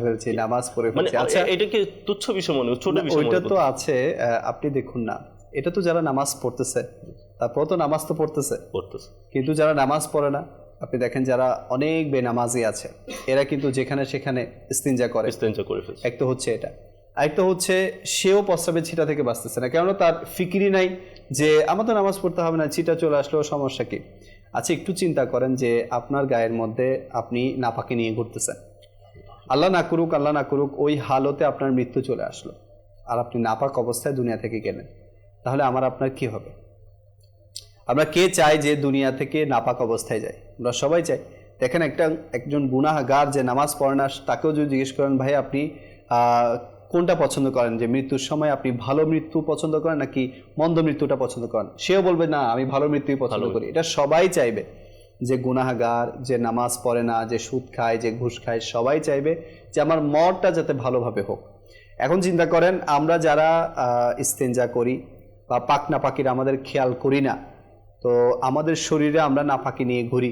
ফেলছি, নামাজ পড়ে মানে ফেলছি। আচ্ছা, এটা কি তুচ্ছ বিষয় মনে, ছোট বিষয় ওইটা মনে তো করছি? আছে। আপনি দেখুন না, এটা তো যারা নামাজ পড়তেছে, তারপর তো নামাজ তো পড়তেছে, কিন্তু যারা নামাজ পড়ে না, আপনি দেখেন যারা অনেক বেনামাজি আছে, এরা কিন্তু যেখানে সেখানে ইস্তিনজা করে ফেলছে। এক তো হচ্ছে এটা, আরেকটা হচ্ছে সেও প্রস্রাবের ছিটা থেকে বাঁচতেছে না, কেননা তার ফিকিরি নাই যে আমার তো নামাজ পড়তে হবে না, ছিটা চলে আসলেও সমস্যা কি। আচ্ছা, একটু চিন্তা করেন যে আপনার গায়ের মধ্যে আপনি নাপাকি নিয়ে ঘুরতেছেন, আল্লাহ না করুক ওই হালতে আপনার মৃত্যু চলে আসলো, আর আপনি নাপাক অবস্থায় দুনিয়া থেকে গেলেন, তাহলে আমার আপনার কি হবে? আমরা কে চাই যে দুনিয়া থেকে নাপাক অবস্থায় যায়? আমরা সবাই চাই। দেখেন একজন গুনাহগার যে নামাজ পড়ে না, তাকেও যদি জিজ্ঞেস করেন ভাই আপনি কোনটা পছন্দ করেন, যে মৃত্যুর সময় আপনি ভালো মৃত্যু পছন্দ করেন নাকি মন্দ মৃত্যুটা পছন্দ করেন, সেও বলবে না আমি ভালো মৃত্যুই পছন্দ করি। এটা সবাই চাইবে, যে গুনাহগার, যে নামাজ পড়ে না, যে সুদ খায়, যে ঘুষ খায়, সবাই চাইবে যে আমার মরটা যাতে ভালোভাবে হোক। এখন চিন্তা করেন, আমরা যারা ইস্তেঞ্জা করি বা পাক নাপাকির আমাদের খেয়াল করি না, তো আমাদের শরীরে আমরা নাপাকি নিয়ে ঘুরি,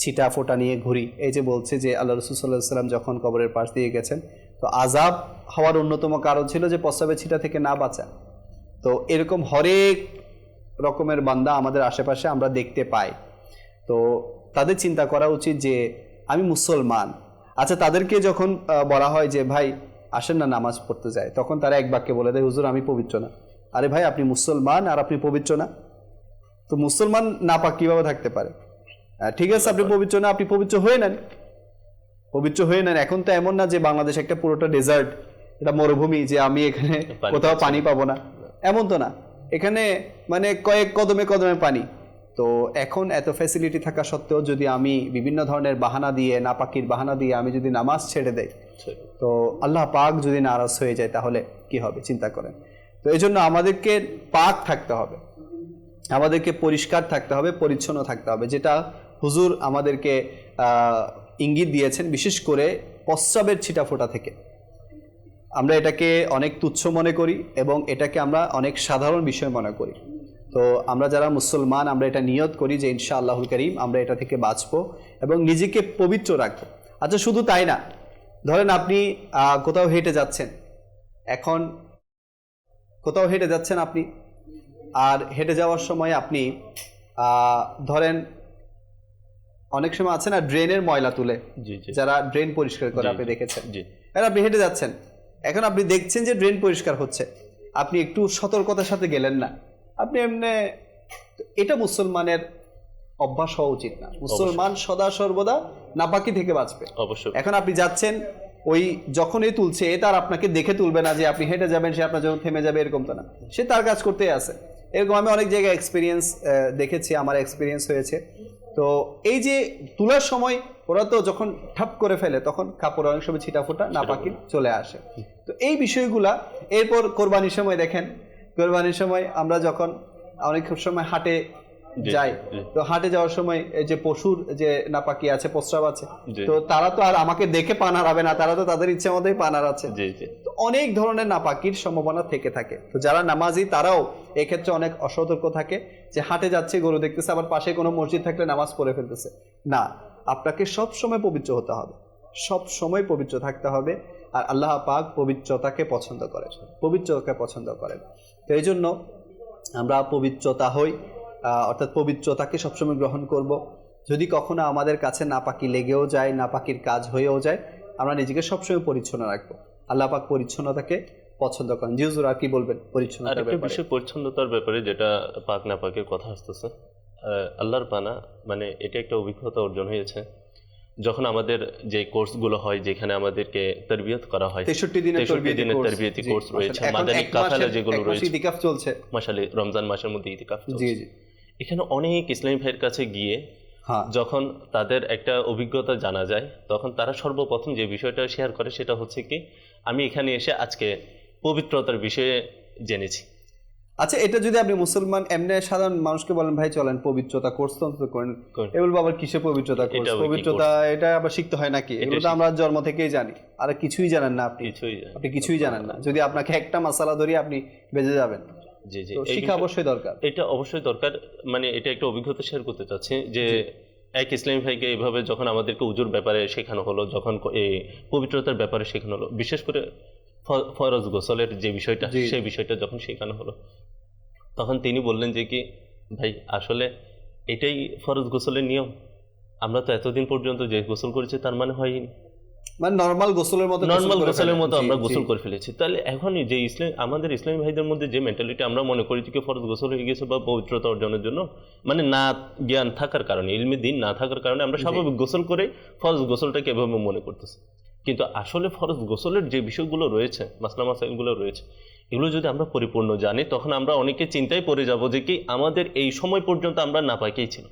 ছিটা ফোটা নিয়ে ঘুরি। এই যে বলছে যে আল্লাহ রাসূল সাল্লাল্লাহু আলাইহি ওয়াসাল্লাম যখন কবরের পাশ দিয়ে গেছেন, তো আযাব হওয়ার অন্যতম কারণ ছিল যে প্রস্রাবের ছিটা থেকে না বাঁচা। তো এরকম হরেক রকমের বান্দা আমাদের আশেপাশে আমরা দেখতে পাই। তো তাদের চিন্তা করা উচিত যে আমি মুসলমান। আচ্ছা, তাদেরকে যখন বলা হয় যে ভাই আসেন না নামাজ পড়তে যায়, তখন তারা এক বাক্যে বলে দেয় হুজুর আমি পবিত্র না। আরে ভাই, আপনি মুসলমান আর আপনি পবিত্র না? তো মুসলমান নাপাক কিভাবে থাকতে পারে? ঠিক আছে, আপনি পবিত্র না, আপনি পবিত্র হয়ে নেন, পবিত্র হয়ে নেন। এখন তো এমন না যে বাংলাদেশ একটা পুরোটা ডেজার্ট, এটা মরুভূমি, যে আমি এখানে কোথাও পানি পাবো না, এমন তো না। এখানে মানে কয়েক কদমে কদমে পানি। তো এখন এত ফ্যাসিলিটি থাকা সত্ত্বেও যদি আমি বিভিন্ন ধরনের বাহানা দিয়ে, নাপাকির বাহানা দিয়ে আমি যদি নামাজ ছেড়ে দেই, তো আল্লাহ পাক যদি নারাজ হয়ে যায় তাহলে কি হবে চিন্তা করেন। তো এই জন্য আমাদেরকে পাক থাকতে হবে, আমাদেরকে পরিষ্কার থাকতে হবে, পরিচ্ছন্ন থাকতে হবে, যেটা হুজুর আমাদেরকে ইঙ্গিত দিয়েছেন, বিশেষ করে প্রস্রাবের ছিটাফোঁটা থেকে। আমরা এটাকে অনেক তুচ্ছ মনে করি এবং এটাকে আমরা অনেক সাধারণ বিষয় মনে করি। তো আমরা যারা মুসলমান, আমরা এটা নিয়ত করি যে ইনশাআল্লাহুল কারীম আমরা এটা থেকে বাঁচবো এবং নিজেকে পবিত্র রাখবো। আচ্ছা, শুধু তাই না, ধরেন আপনি কোথাও হেঁটে যাচ্ছেন, এখন কোথাও হেঁটে যাচ্ছেন আপনি, আর হেঁটে যাওয়ার সময় আপনি ধরেন অনেক সময় আছে না ড্রেনের ময়লা তুলে, যারা ড্রেন পরিষ্কার করে, আপনি দেখেছেন, আর আপনি হেঁটে যাচ্ছেন, এখন আপনি দেখছেন যে ড্রেন পরিষ্কার হচ্ছে, আপনি একটু সতর্কতার সাথে গেলেন না, আপনি এমনি, এটা মুসলমানের অভ্যাস হওয়া উচিত না। মুসলমান সদা সর্বদা নাপাকি থেকে বাঁচবে। অবশ্যই। এখন আপনি যাচ্ছেন, ওই যখনই তুলছে, তার আপনাকে দেখে তুলবে না যে আপনি হেঁটে যাবেন, সে আপনার যখন থেমে যাবে এরকম তো না, সে তার কাজ করতেই আছে। এরকম আমি অনেক জায়গায় এক্সপিরিয়েন্স দেখেছি, আমার এক্সপিরিয়েন্স হয়েছে। তো এই যে তোলার সময় ওরা তো যখন ঠাপ করে ফেলে, তখন কাপড় অনেক সময় ছিটাফোঁটা নাপাকি চলে আসে। তো এই বিষয়গুলা, এরপর কোরবানির সময় দেখেন, কোরবানির সময় আমরা যখন অনেক সময় হাটে যাই, তো হাটে যাওয়ার সময় এই যে পশুর যে নাপাকি আছে, প্রস্রাব আছে, তো তারা তো আর আমাকে দেখে পান হারাবে না, তারা তো তাদের ইচ্ছে মতোই পান হারাচ্ছে। তো অনেক ধরনের নাপাকির সম্ভাবনা থেকে থাকে। তো যারা নামাজি তারাও এক্ষেত্রে অনেক অসতর্ক থাকে, যে হাটে যাচ্ছে, গরু দেখতেছে, আবার পাশে কোনো মসজিদ থাকলে নামাজ পড়ে ফেলতেছে। না, আপনাকে সব সময় পবিত্র হতে হবে, সব সময় পবিত্র থাকতে হবে। আর আল্লাহ পাক পবিত্রতাকে পছন্দ করেন, পবিত্রতাকে পছন্দ করেন। তো এই জন্য আমরা পবিত্রতা হই, অর্থাৎ পবিত্রতাকে সবসময় গ্রহণ করব। যদি কখনো আমাদের কাছে নাপাকি লেগেও যায়, নাপাকির কাজ হয়েও যায়, আমরা নিজেকে সবসময় পরিচ্ছন্ন রাখবো। আল্লাহ পাক পরিচ্ছন্নতাকে পছন্দ করেন। জি হুজুর, আর কি বলবেন পরিচ্ছন্নতার ব্যাপারে? বিষয় পরিচ্ছন্নতার ব্যাপারে, যেটা পাক নাপাকের কথা আসতেছে, আল্লাহর পানা, মানে এটা একটা অভিজ্ঞতা অর্জন হয়েছে যখন আমাদের যে কোর্সগুলো হয়, যেখানে আমাদেরকে তারবিয়ত করা হয়, 63 দিনের 63 দিনের তারবিয়তি কোর্স রয়েছে, মাদানী কাফেলা যেগুলো রয়েছে, ইতিকাফ চলছে মাশাআল্লাহ, রমজান মাসের মধ্যে ইতিকাফ চলছে। জি জি, এখানে অনেক ইসলামী ভাইয়ের কাছে গিয়ে হ্যাঁ, যখন তাদের একটা অভিজ্ঞতা জানা যায়, তখন তারা সর্বপ্রথম যে বিষয়টা শেয়ার করে সেটা হচ্ছে কি, আমি এখানে এসে আজকে পবিত্রতার বিষয়ে জেনেছি। আচ্ছা, এটা যদি আপনি মুসলমান এমনি সাধারণ মানুষকে বলেন ভাই চলেন পবিত্রতা কোর্স তো করেন, করেন। এ বলবো আবার কিসে পবিত্রতা কোর্স, এটা আবার কি পবিত্রতা এটা আবার শিখতে হয় নাকি? এগুলো তো আমরা জন্ম থেকেই জানি, আর কিছুই জানেন না আপনি, আপনি কিছুই জানেন না। যদি আপনাকে একটা মাসালা ধরি আপনি বেঁচে যাবেন। জি জি, তো শিক্ষা অবশ্যই দরকার, এটা অবশ্যই দরকার। মানে এটা একটা অভিজ্ঞতা শেয়ার করতে চাচ্ছি যে এক ইসলামী ভাইকে এইভাবে যখন আমাদেরকে উজুর ব্যাপারে শেখানো হলো, যখন এই পবিত্রতার ব্যাপারে শেখানো হলো, বিশেষ করে ফরজ গোসলের যে বিষয়টা, সেই বিষয়টা যখন শেখানো হলো, তখন তিনি বললেন যে কি ভাই আসলে এটাই ফরজ গোসলের নিয়ম, আমরা তো এতদিন পর্যন্ত যে গোসল করেছি তার মানে হয়নি, মানে নরমাল গোসলের মতো আমরা গোসল করে ফেলেছি। তাহলে এখন যে আমাদের ইসলামী ভাইদের মধ্যে যে মেন্টালিটি, আমরা মনে করি যে ফরজ গোসল হয়ে গেছে বা পবিত্রতা অর্জনের জন্য, মানে না জ্ঞান থাকার কারণে, ইলমে দিন না থাকার কারণে আমরা স্বাভাবিক গোসল করে ফরজ গোসলটাকে এভাবে মনে করতেছি। কিন্তু আসলে ফরজ গোসলের যে বিষয়গুলো রয়েছে, মাসলা মাসাইলগুলো রয়েছে, এগুলো যদি আমরা পরিপূর্ণ জানি, তখন আমরা অনেকে চিন্তায় পড়ে যাব যে কি আমাদের এই সময় পর্যন্ত আমরা নাপাকেই ছিল।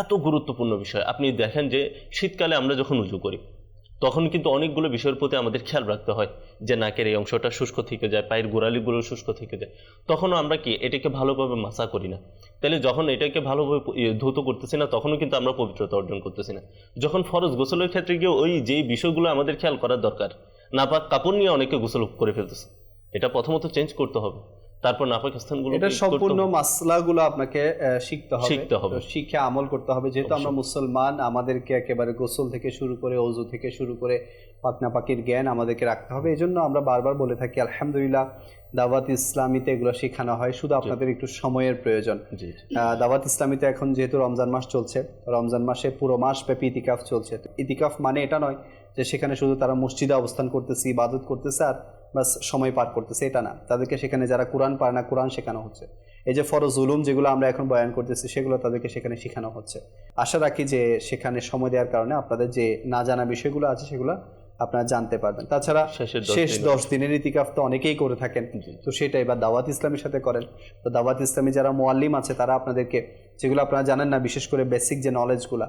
এত গুরুত্বপূর্ণ বিষয়। আপনি দেখেন যে শীতকালে আমরা যখন উজু করি, তখন কিন্তু অনেকগুলো বিষয়ের প্রতি আমাদের খেয়াল রাখতে হয়, যে নাকের এই অংশটা শুষ্ক থেকে যায়, পায়ের গোড়ালিগুলো শুষ্ক থেকে যায়, তখনও আমরা কি এটাকে ভালোভাবে মাসা করি না। তাহলে যখন এটাকে ভালোভাবে ধৌত করতেছি না, তখনও কিন্তু আমরা পবিত্রতা অর্জন করতেছি না। যখন ফরজ গোসলের ক্ষেত্রে গিয়ে ওই যেই বিষয়গুলো আমাদের খেয়াল করার দরকার, নাপাক কাপড় নিয়ে অনেকে গোসল করে ফেলতেছে, এটা প্রথমত চেঞ্জ করতে হবে, তারপর নাপাক স্থানগুলো, এটা সম্পূর্ণ মাসলাগুলো আপনাকে শিখতে হবে, শিখে আমল করতে হবে। যেহেতু আমরা মুসলমান, আমাদেরকে একেবারে গোসল থেকে শুরু করে ওযু থেকে শুরু করে পাকনা পাকির জ্ঞান আমাদেরকে রাখতে হবে। এই জন্য আমরা বারবার বলে থাকি আলহামদুলিল্লাহ দাওয়াত ইসলামীতে এগুলো শেখানো হয়, শুধু আপনাদের একটু সময়ের প্রয়োজন। দাওয়াত ইসলামীতে এখন যেহেতু রমজান মাস চলছে, রমজান মাসে পুরো মাস ব্যাপী ইতিকাফ চলছে। ইতিকাফ মানে এটা নয় যে সেখানে শুধু তারা মসজিদে অবস্থান করতেছে, ইবাদত করতেছে আর বাস সময় পার করতেছে, এটা না। তাদেরকে সেখানে যারা কোরআন পারে না, কোরআন শেখানো হচ্ছে। এই যে ফরজ উলুম যেগুলো আমরা এখন বয়ান করতেছি, সেগুলো তাদেরকে সেখানে শেখানো হচ্ছে। আশা রাখি যে সেখানে সময় দেওয়ার কারণে আপনাদের যে না জানা বিষয়গুলো আছে সেগুলো আপনারা জানতে পারবেন। তাছাড়া শেষ 10 দিনের ইতিকাফ তো অনেকেই করে থাকেন, তো সেটাই বা দাওয়াত ইসলামের সাথে করেন। তো দাওয়াত ইসলামী যারা মুআল্লিম আছে, তারা আপনাদেরকে যেগুলো আপনারা জানেন না, বিশেষ করে বেসিক যে নলেজগুলা,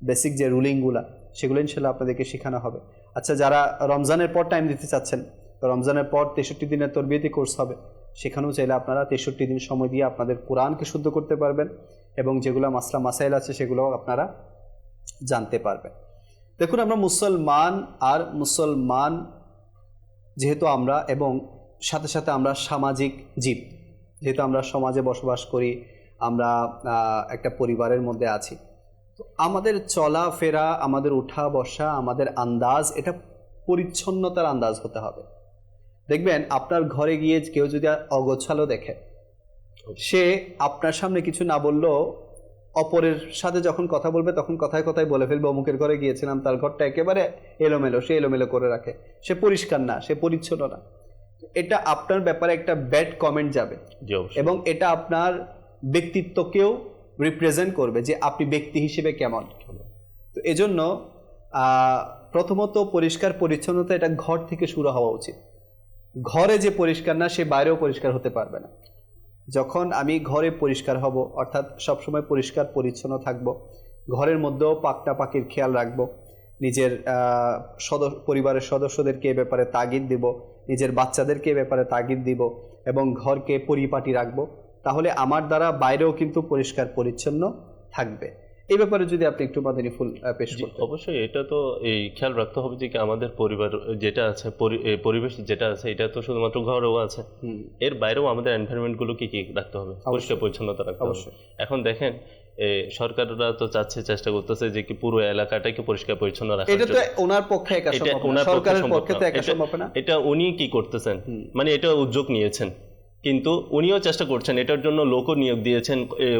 বেসিক যে রুলিংগুলা, সেগুলো ইনশাল্লাহ আপনাদেরকে শেখানো হবে। আচ্ছা, যারা রমজানের পর টাইম দিতে চাচ্ছেন, তো রমজানের পর 63 দিনের তারবিয়তি কোর্স হবে, সেখানেও চাইলে আপনারা 63 দিন সময় দিয়ে আপনাদের কোরআনকে শুদ্ধ করতে পারবেন এবং যেগুলো মাসলা মাসাইল আছে সেগুলোও আপনারা জানতে পারবেন। দেখুন, আমরা মুসলমান, আর মুসলমান যেহেতু আমরা, এবং সাথে সাথে আমরা সামাজিক জীব, যেহেতু আমরা সমাজে বসবাস করি, আমরা একটা পরিবারের মধ্যে আছি, তো আমাদের চলাফেরা, আমাদের উঠা বসা, আমাদের আন্দাজ, এটা পরিচ্ছন্নতার আন্দাজ হতে হবে। দেখবেন আপনার ঘরে গিয়ে কেউ যদি অগোছালো দেখে, সে আপনার সামনে কিছু না বললেও অপরের সাথে যখন কথা বলবে তখন কথায় কথায় বলে ফেলবে, অমুকের ঘরে গিয়েছিলাম, তার ঘরটা একেবারে এলোমেলো, সে এলোমেলো করে রাখে, সে পরিষ্কার না, সে পরিচ্ছন্ন না। এটা আপনার ব্যাপারে একটা ব্যাড কমেন্ট যাবে, এবং এটা আপনার ব্যক্তিত্বকেও রিপ্রেজেন্ট করবে যে আপনি ব্যক্তি হিসেবে কেমন। তো এজন্য প্রথমত পরিষ্কার পরিচ্ছন্নতা এটা ঘর থেকে শুরু হওয়া উচিত। ঘরে যে পরিষ্কার না, সে বাইরেও পরিষ্কার হতে পারবে না। যখন আমি ঘরে পরিষ্কার হব, অর্থাৎ সবসময় পরিষ্কার পরিচ্ছন্ন থাকব, ঘরের মধ্যেও পাকনা পাকির খেয়াল রাখব, নিজের পরিবারের সদস্যদেরকে এ ব্যাপারে তাগিদ দিব, নিজের বাচ্চাদেরকে এ ব্যাপারে তাগিদ দিব, এবং ঘরকে পরিপাটি রাখব, তাহলে আমার দ্বারা বাইরেও কিন্তু পরিষ্কার পরিচ্ছন্ন থাকবে। এই ব্যাপারে যদি আপনি একটু মাদানী ফুল পেশ করতেন। অবশ্যই, এটা তো এই খেয়াল রাখতে হবে যে আমাদের পরিবার যেটা আছে, পরিবেশ যেটা আছে, এটা তো শুধুমাত্র ঘরেও আছে, এর বাইরেও আমাদের এনভায়রনমেন্টগুলো কি রাখতে হবে, পরিষ্কার পরিচ্ছন্নতা রাখতে হবে। এখন দেখেন সরকাররা তো চেষ্টা করতেছে যে কি পুরো এলাকাটাকে পরিষ্কার পরিচ্ছন্ন রাখা। এটা তো ওনার পক্ষে একা সম্ভব না, সরকারের পক্ষে তো একা সম্ভব না। এটা উনি কি করতেছেন, মানে এটা উদ্যোগ নিয়েছেন, কিন্তু উনিও চেষ্টা করছেন, এটার জন্য লোকও নিয়োগ দিয়েছেন,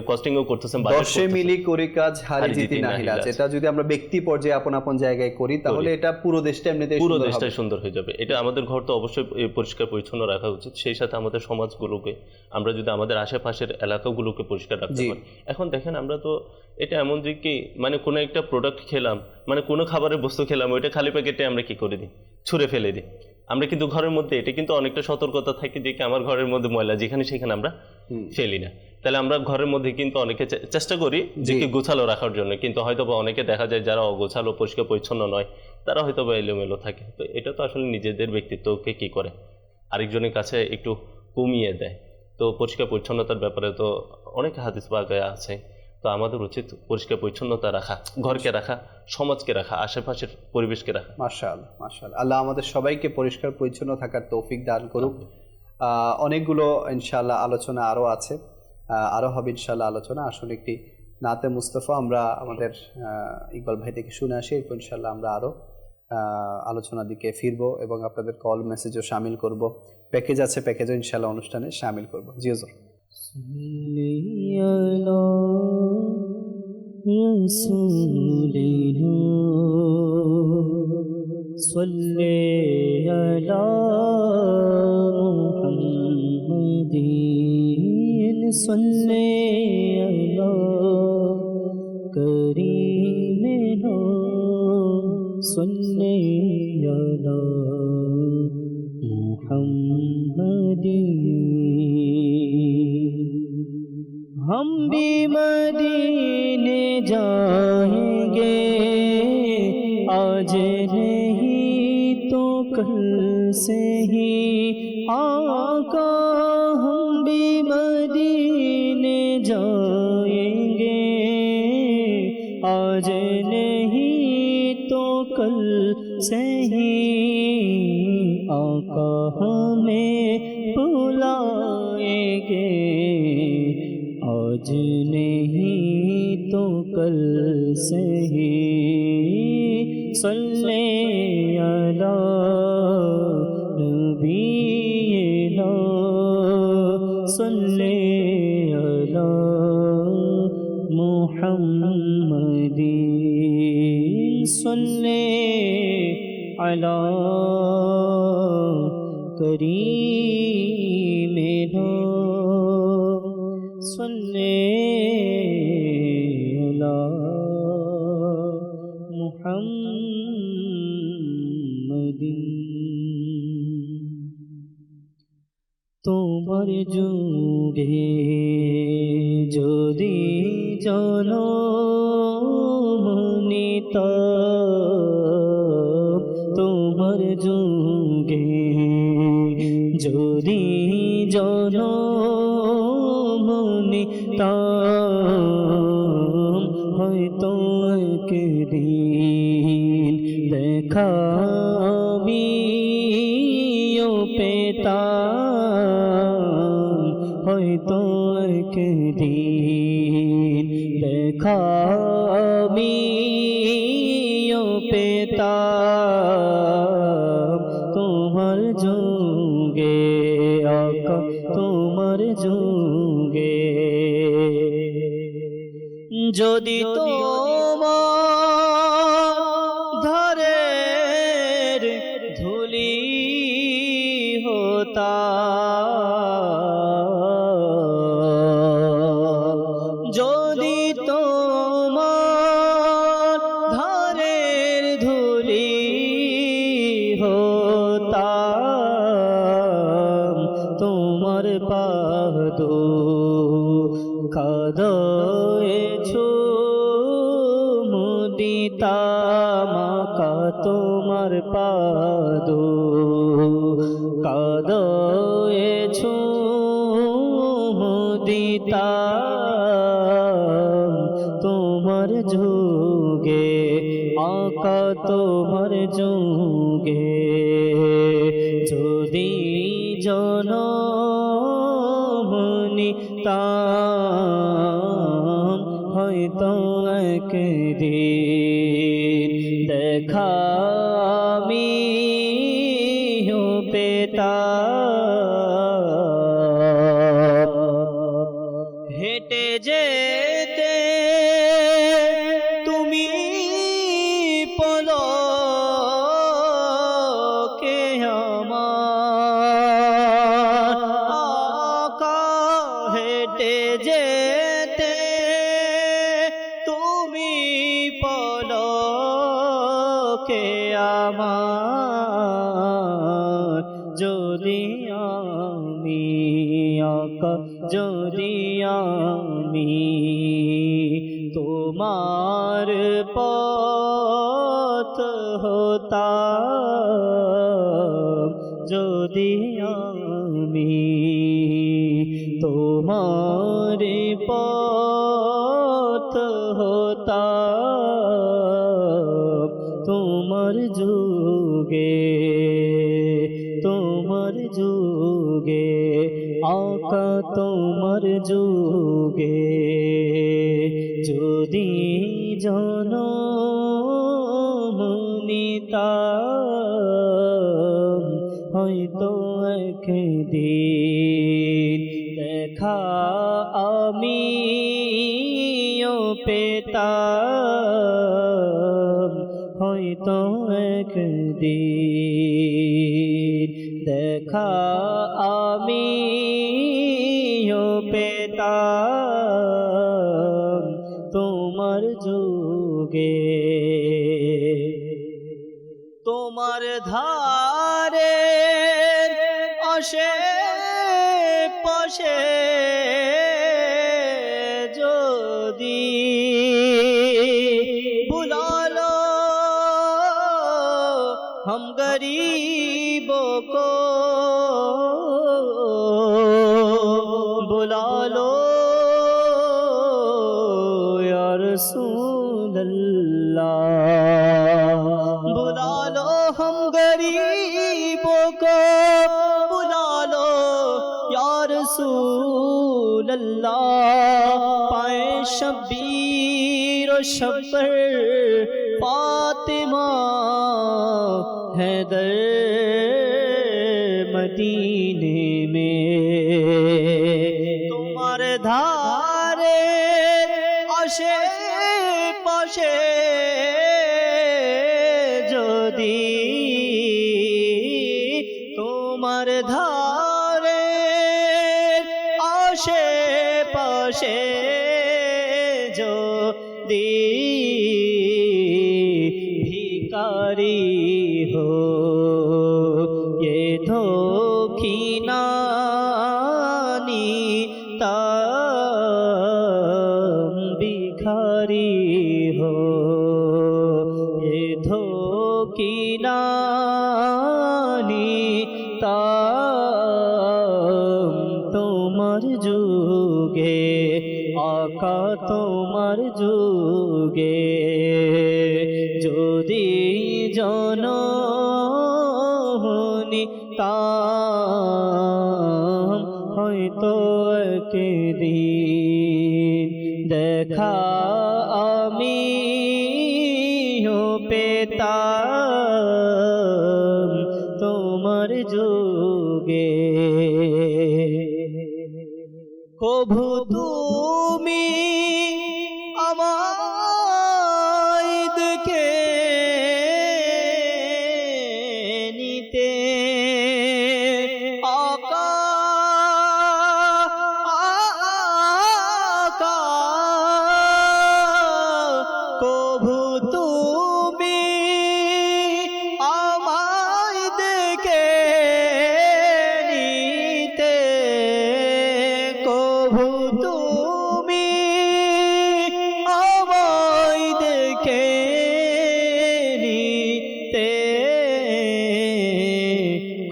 কস্টিংও করতেছেন, budget দশে করতেছেন। মিলি করি কাজ হারি হারি জিতি জিতি নাহিলা, নাহিলাজ। এটা যদি আমরা ব্যক্তি পর্যায়ে আপন আপন জায়গায় করি তাহলে এটা পুরো দেশটা এমনিতেই পুরো সুন্দর দেশটাই হবে। সুন্দর হয়ে যাবে। এটা আমাদের ঘর তো অবশ্যই পরিষ্কার পরিচ্ছন্ন রাখা উচিত, সেই সাথে আমাদের সমাজগুলোকে, আমরা যদি আমাদের আশেপাশের এলাকাগুলোকে পরিষ্কার রাখতে জি। পারি। এখন দেখেন আমরা তো এটা এমন যে কি, মানে কোনো একটা প্রোডাক্ট খেলাম, মানে কোনো খাবারের বস্তু খেলাম, ওইটা খালি প্যাকেটে আমরা কি করে দিই, ছুঁড়ে ফেলে দিই। আমরা কিন্তু ঘরের মধ্যে এটা কিন্তু অনেকটা সতর্কতা থাকে যে কি আমার ঘরের মধ্যে ময়লা যেখানে সেখানে আমরা ফেলি না। তাহলে আমরা ঘরের মধ্যে কিন্তু অনেকে চেষ্টা করি যে কি গোছালো রাখার জন্য, কিন্তু হয়তো বা অনেকে দেখা যায় যারা অগোছালো পরিষ্কার পরিচ্ছন্ন নয়, তারা হয়তো বা এলোমেলো থাকে। তো এটা তো আসলে নিজেদের ব্যক্তিত্বকে কি করে আরেকজনের কাছে একটু কমিয়ে দেয়। তো পরিষ্কার পরিচ্ছন্নতার ব্যাপারে তো অনেক হাদিস পাকে আছে। তো আমাদের উচিত পরিষ্কার পরিচ্ছন্নতা রাখা, ঘরকে রাখা, সমাজকে রাখা, আশেপাশের পরিবেশকে রাখা। মাশাআল্লাহ মাশাআল্লাহ, আল্লাহ আমাদের সবাইকে পরিষ্কার পরিচ্ছন্ন থাকার তৌফিক দান করুক। অনেকগুলো ইনশাআল্লাহ আলোচনা আরও আছে, আরও হবে ইনশাআল্লাহ আলোচনা। আসলে একটি নাতে মুস্তাফা আমরা আমাদের ইকবাল ভাই থেকে শুনে আসি, এরপর ইনশাআল্লাহ আমরা আরও আলোচনার দিকে ফিরবো এবং আপনাদের কল মেসেজও শামিল করব। প্যাকেজ আছে, প্যাকেজও ইনশাআল্লাহ অনুষ্ঠানে শামিল করব। জি হুজুর। صلي على محمد صلي على كريمنا صلي على محمد हम भी मदीने जाएंगे आज नहीं तो कल से ही आका, हम भी मदीने जाएंगे आज नहीं तो कल से ही आका हमें बुलाएंगे आज नहीं तो कल से ही सल्ले अला नबीना सल्ले अला मुहम्मदिन सल्ले अला करीमिना सल्ले अला मुहम्मदिन। তোমার যুগে যদি জনমনিতা, তোমার যুগে যদি জনমনিতা, হয়তো একদিন দেখা আমিও পেতাম, হয়তো একদিন দেখা আমিও পেতাম, তোমার যুগে আকা তোমার যুগে যদি তোমার ধারের ধুলি হতাম, যদি তোমার ধারের ধুলি হতাম, তোমার পাদ কাদয়েছো মুদিতাম আকা, তোমার পাদ কাদয়েছো মুদিতাম, তোমার যুগে আকা তোমার যুগে যদি জনমনিতাম, হয়তো একদিন দেখা আমিও পেতাম, চোখে আমার যদি আমি আকা যদি আমি তোমার পথ হতাম যদি আমি তোমার পথ হতাম তোমার যুগে আকা তোমার যুগে যদি জনম নিতাম হয়তো একদিন দেখা আমিও পেতাম হয়তো একদিন দেখা আমিও পেতাম তোমার যুগে তোমার ধারে আশে পাশে যদি বুলালো हम गरीबों को बुला लो या रसूल अल्लाह बुला लो हम गरीबों को बुला लो या रसूल अल्लाह पाए शब्बीर और शब्बर फातिमा हैदर मदीने में তোমার ধারে আশে পাশে যদি তোমার ধারে আশে পাশে যদি भिखारी हो ये धोखिनानी ताम भिखारी हो ये धोखिनानी ताम তোমার যুগে আকা তোমার যুগে যদি জনম নিতাম হয়তো একদিন দেখা আমিও পেতাম তোমার যুগে কভু তুমি আমায় দেখে নিতে আকা আকা কভু তুমি আমায় দেখে নিতে কভু তুমি আমায় দেখে নিতে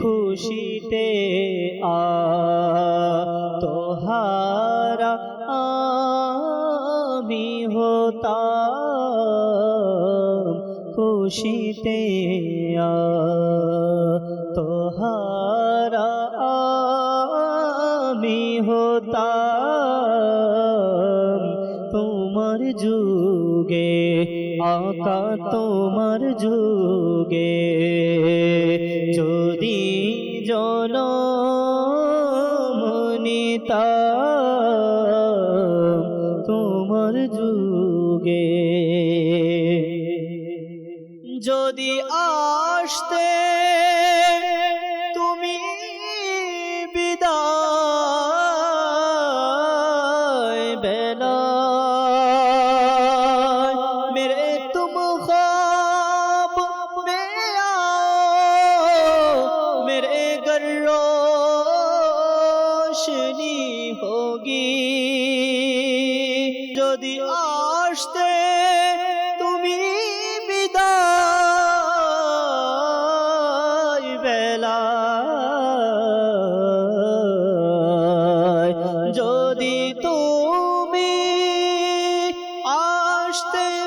খুশিতে তোহারা আমি হতাম খুশিতে তোহারা আমি হতাম তোমার যুগে আকা তোমার যুগে যদি জনম নিতাম তোমার যুগে যদি আসতে তুমি বিদায় বেলা मेरे तुम ख्वाब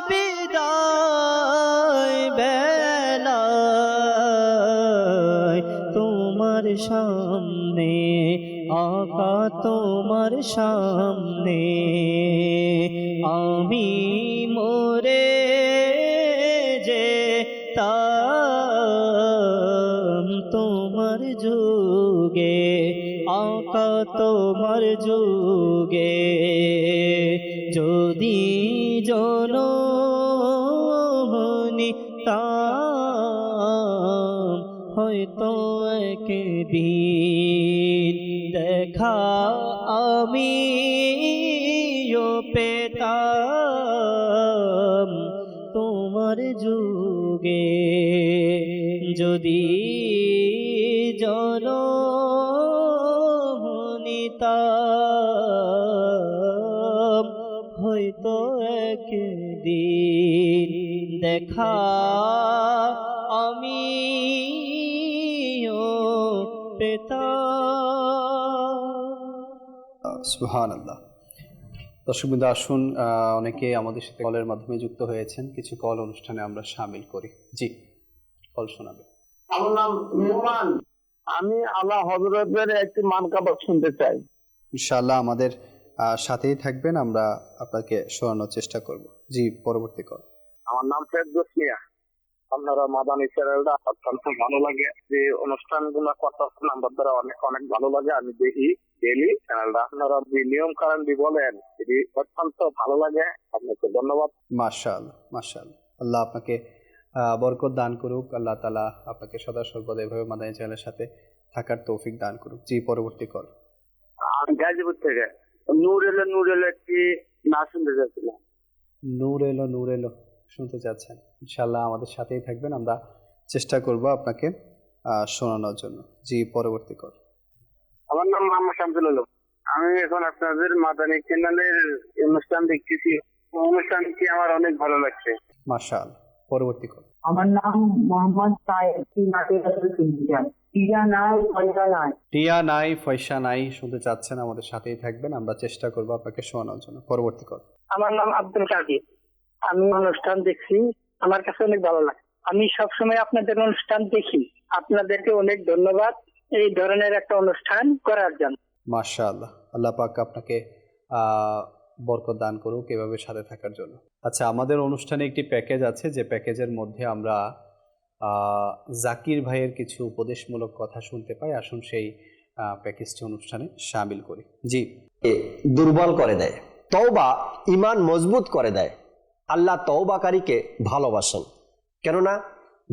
বিদায় বেলায় তোমার সামনে আকা তোমার সামনে আমি মরে যেতাম তোমার যুগে আকা তোমার যুগে যদি জনমনিতাম হয়তো একদিন দেখা আমি পেতাম তোমার যুগে যদি জনমনিতাম হয়তো একদিন দেখা আমি পেতাম। সুবহানাল্লাহ। দর্শকবৃন্দ, আসুন অনেকে আমাদের সাথে কলের মাধ্যমে যুক্ত হয়েছেন, কিছু কল অনুষ্ঠানে আমরা শামিল করি। জি, কল শোনাবে। আমার নাম মেহমান, আমি আল্লাহ হযরতের একটি মানকাবাত শুনতে চাই। ইনশাআল্লাহ আমাদের সাথেই থাকবেন, আমরা আপনাকে শোনানোর চেষ্টা করব। জি, পরবর্তী কল। আমার নাম ফেরদৌস মিয়া। আপনারা মাদানী চ্যানেলটা অত্যন্ত ভালো লাগে, যে অনুষ্ঠানগুলো করতেছেন আমার দ্বারা অনেক অনেক ভালো লাগে। আমি দেখি ডেইলি চ্যানেলটা, আপনারা যে নিয়ম কারণ বলেন এটি অত্যন্ত ভালো লাগে। আপনাকে ধন্যবাদ। মাশাআল্লাহ, মাশাআল্লাহ। আল্লাহ আপনাকে বরকত দান করুক। আল্লাহ তাআলা আপনাকে সদা সর্বদা এভাবে মাদানী চ্যানেলের সাথে থাকার তৌফিক দান করুক। জি, পরবর্তী কল। আমি গাজীপুর থেকে নূর এলো একটি না শুনতে চাচ্ছিলাম। নূর এলো শুনতে চাচ্ছেন? ইনশাআল্লাহ আমাদের সাথেই থাকবেন, আমরা চেষ্টা করব আপনাকে শোনানোর জন্য। জি, পরবর্তী কল। আমার নাম মোহাম্মদ শামসুল আলম। আমি এখন আপনাদের মাদানী চ্যানেলের অনুষ্ঠান দেখতেছি, অনুষ্ঠানটি আমার অনেক ভালো লাগছে। মাশাআল্লাহ, পরবর্তী কল। আমার নাম মোহাম্মদ সায়েদ। টিয়া নাই পয়সা নাই শুনতে চাচ্ছেন? আমাদের সাথেই থাকবেন, আমরা চেষ্টা করব আপনাকে শোনানোর জন্য। পরবর্তী কল। আমার নাম আব্দুল কাদির। আমি অনুষ্ঠান দেখছি, আমার কাছে অনেক ভালো লাগে। আমি সবসময় আপনাদের অনুষ্ঠান দেখি। আপনাদেরকে অনেক ধন্যবাদ এই ধরনের একটা অনুষ্ঠান করার জন্য। মাশাআল্লাহ, আল্লাহ পাক আপনাকে বরকত দান করুক এভাবে সাথে থাকার জন্য। আচ্ছা, আমাদের অনুষ্ঠানে একটি প্যাকেজ আছে, যে প্যাকেজের মধ্যে আমরা জাকির ভাইয়ের কিছু উপদেশমূলক কথা শুনতে পাই। আসুন সেই প্যাকেজটি অনুষ্ঠানে শামিল করি। জি। দুর্বল করে দেয়, তওবা ঈমান মজবুত করে দেয়। আল্লাহ তওবাকারীকে ভালোবাসেন, কেননা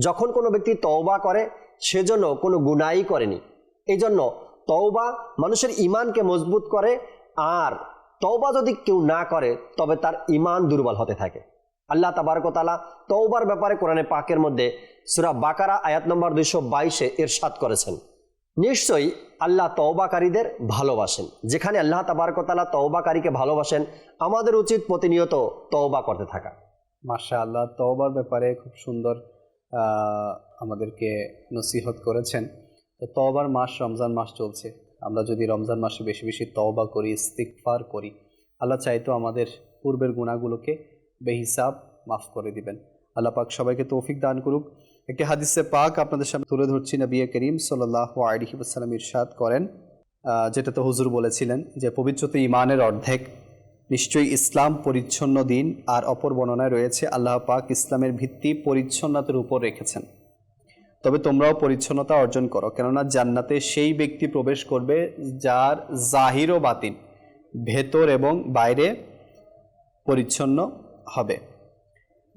যখন কোনো ব্যক্তি তওবা করে সেজন্য কোনো গুনাহই করেনি। এই জন্য তওবা মানুষের ঈমানকে মজবুত করে, আর তওবা যদি কেউ না করে তবে তার ঈমান দুর্বল হতে থাকে। আল্লাহ তাবারক ওয়া তাআলা তওবার ব্যাপারে কোরআনে পাকের মধ্যে সূরা বাকারা আয়াত নম্বর 222-এ ইরশাদ করেছেন, নিশ্চয়ই আল্লাহ তওবাকারীদের ভালোবাসেন। যেখানে আল্লাহ তাবারক ওয়া তাআলা তওবাকারীকে ভালোবাসেন, আমাদের উচিত প্রতিনিয়ত তওবা করতে থাকা। মাশাআল্লাহ, তওবার ব্যাপারে খুব সুন্দর আমাদেরকে নসিহত করেছেন। তো তওবার মাস রমজান মাস চলছে, আমরা যদি রমজান মাসে বেশি বেশি তওবা করি, ইস্তিগফার করি, আল্লাহ চাইতো আমাদের পূর্বের গুনাহগুলোকে বেহিসাব মাফ করে দিবেন। আল্লাহ পাক সবাইকে তৌফিক দান করুক। একটি হাদিসে পাক আপনাদের সামনে তুলে ধরছি। নবী করিম সাল্লাল্লাহু আলাইহি ওয়াসাল্লাম ইরশাদ করেন, যেটা তো হুজুর বলেছিলেন, যে পবিত্রতা ঈমানের অর্ধেক, নিশ্চয়ই ইসলাম পরিচ্ছন্ন দিন। আর অপর বর্ণনায় রয়েছে, আল্লাহ পাক ইসলামের ভিত্তি পরিচ্ছন্নতার উপর রেখেছেন, তবে তোমরাও পরিচ্ছন্নতা অর্জন করো, কেননা জান্নাতে সেই ব্যক্তি প্রবেশ করবে যার জাহির ও বাতিন, ভেতর এবং বাইরে পরিচ্ছন্ন হবে।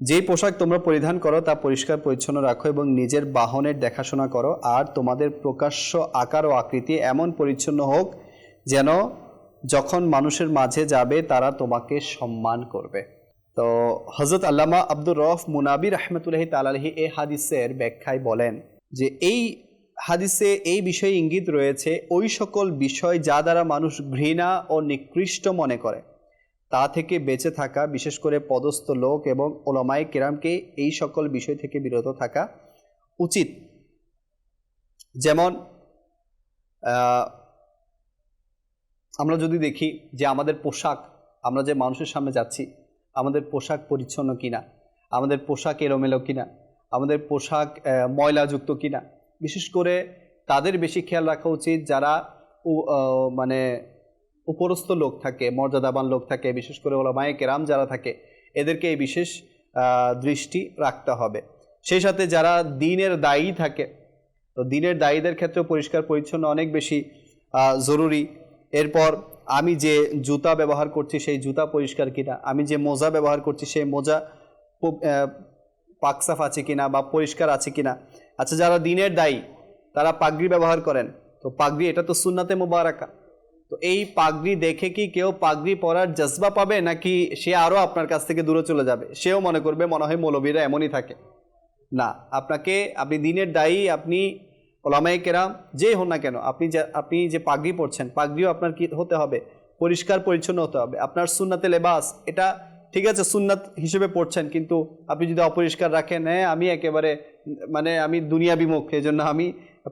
যেই পোশাক তোমরা পরিধান করো তা পরিষ্কার পরিচ্ছন্ন রাখো এবং নিজের বাহনের দেখাশোনা করো, আর তোমাদের প্রকাশ্য আকার ও আকৃতি এমন পরিচ্ছন্ন হোক যেন যখন মানুষের মাঝে যাবে তারা তোমাকে সম্মান করবে। তো হযরত আল্লামা আব্দুর রউফ মুনাবি রাহমাতুল্লাহি তাআলা আলাইহি এই হাদিসের ব্যাখ্যায় বলেন যে এই হাদিসে এই বিষয়ে ইঙ্গিত রয়েছে, ওই সকল বিষয় যা দ্বারা মানুষ ঘৃণা ও নিকৃষ্ট মনে করে তা থেকে বেঁচে থাকা, বিশেষ করে পদস্থ লোক এবং উলামায়ে কেরামকে এই সকল বিষয় থেকে বিরত থাকা উচিত। যেমন আমরা যদি দেখি যে আমাদের পোশাক, আমরা যে মানুষের সামনে যাচ্ছি, আমাদের পোশাক পরিচ্ছন্ন কিনা, আমাদের পোশাক এলোমেলো কিনা, আমাদের পোশাক ময়লাযুক্ত কিনা। বিশেষ করে তাদের বেশি খেয়াল রাখা উচিত যারা মানে উপরস্থ লোক থাকে, মর্যাদাবান লোক থাকে, বিশেষ করে ওলামায়ে কেরাম যারা থাকে, এদেরকে এই বিশেষ দৃষ্টি রাখতে হবে। সেই সাথে যারা দ্বীনের দায়ী থাকে, তো দ্বীনের দায়ীদের ক্ষেত্রে পরিষ্কার পরিচ্ছন্ন অনেক বেশি জরুরি। এরপর আমি যে জুতা ব্যবহার করছি সেই জুতা পরিষ্কার কিনা, আমি যে মোজা ব্যবহার করছি সেই মোজা পাকসাফ আছে কিনা বা পরিষ্কার আছে কিনা। আচ্ছা, যারা দ্বীনের দায়ী তারা পাগড়ি ব্যবহার করেন, তো পাগড়ি এটা তো সুন্নাতে মুবারাকা, তো এই পাগড়ি দেখে কি কেউ পাগড়ি পরার জজবা পাবে, নাকি সে আরও আপনার কাছ থেকে দূরে চলে যাবে, সেও মনে করবে মনে হয় মৌলবীরা এমনই থাকে? না, আপনি দ্বীনের দায়ী, আপনি ওলামায়ে কেরাম যেই হন না কেন, আপনি যে পাগড়ি পরছেন, পাগড়িও আপনার কি হতে হবে? পরিষ্কার পরিচ্ছন্ন হতে হবে। আপনার সুন্নাতে লেবাস, এটা ঠিক আছে সুন্নাত হিসেবে পড়ছেন, কিন্তু আপনি যদি অপরিষ্কার রাখেন, হ্যাঁ আমি একেবারে মানে আমি দুনিয়া বিমুখ, এই জন্য আমি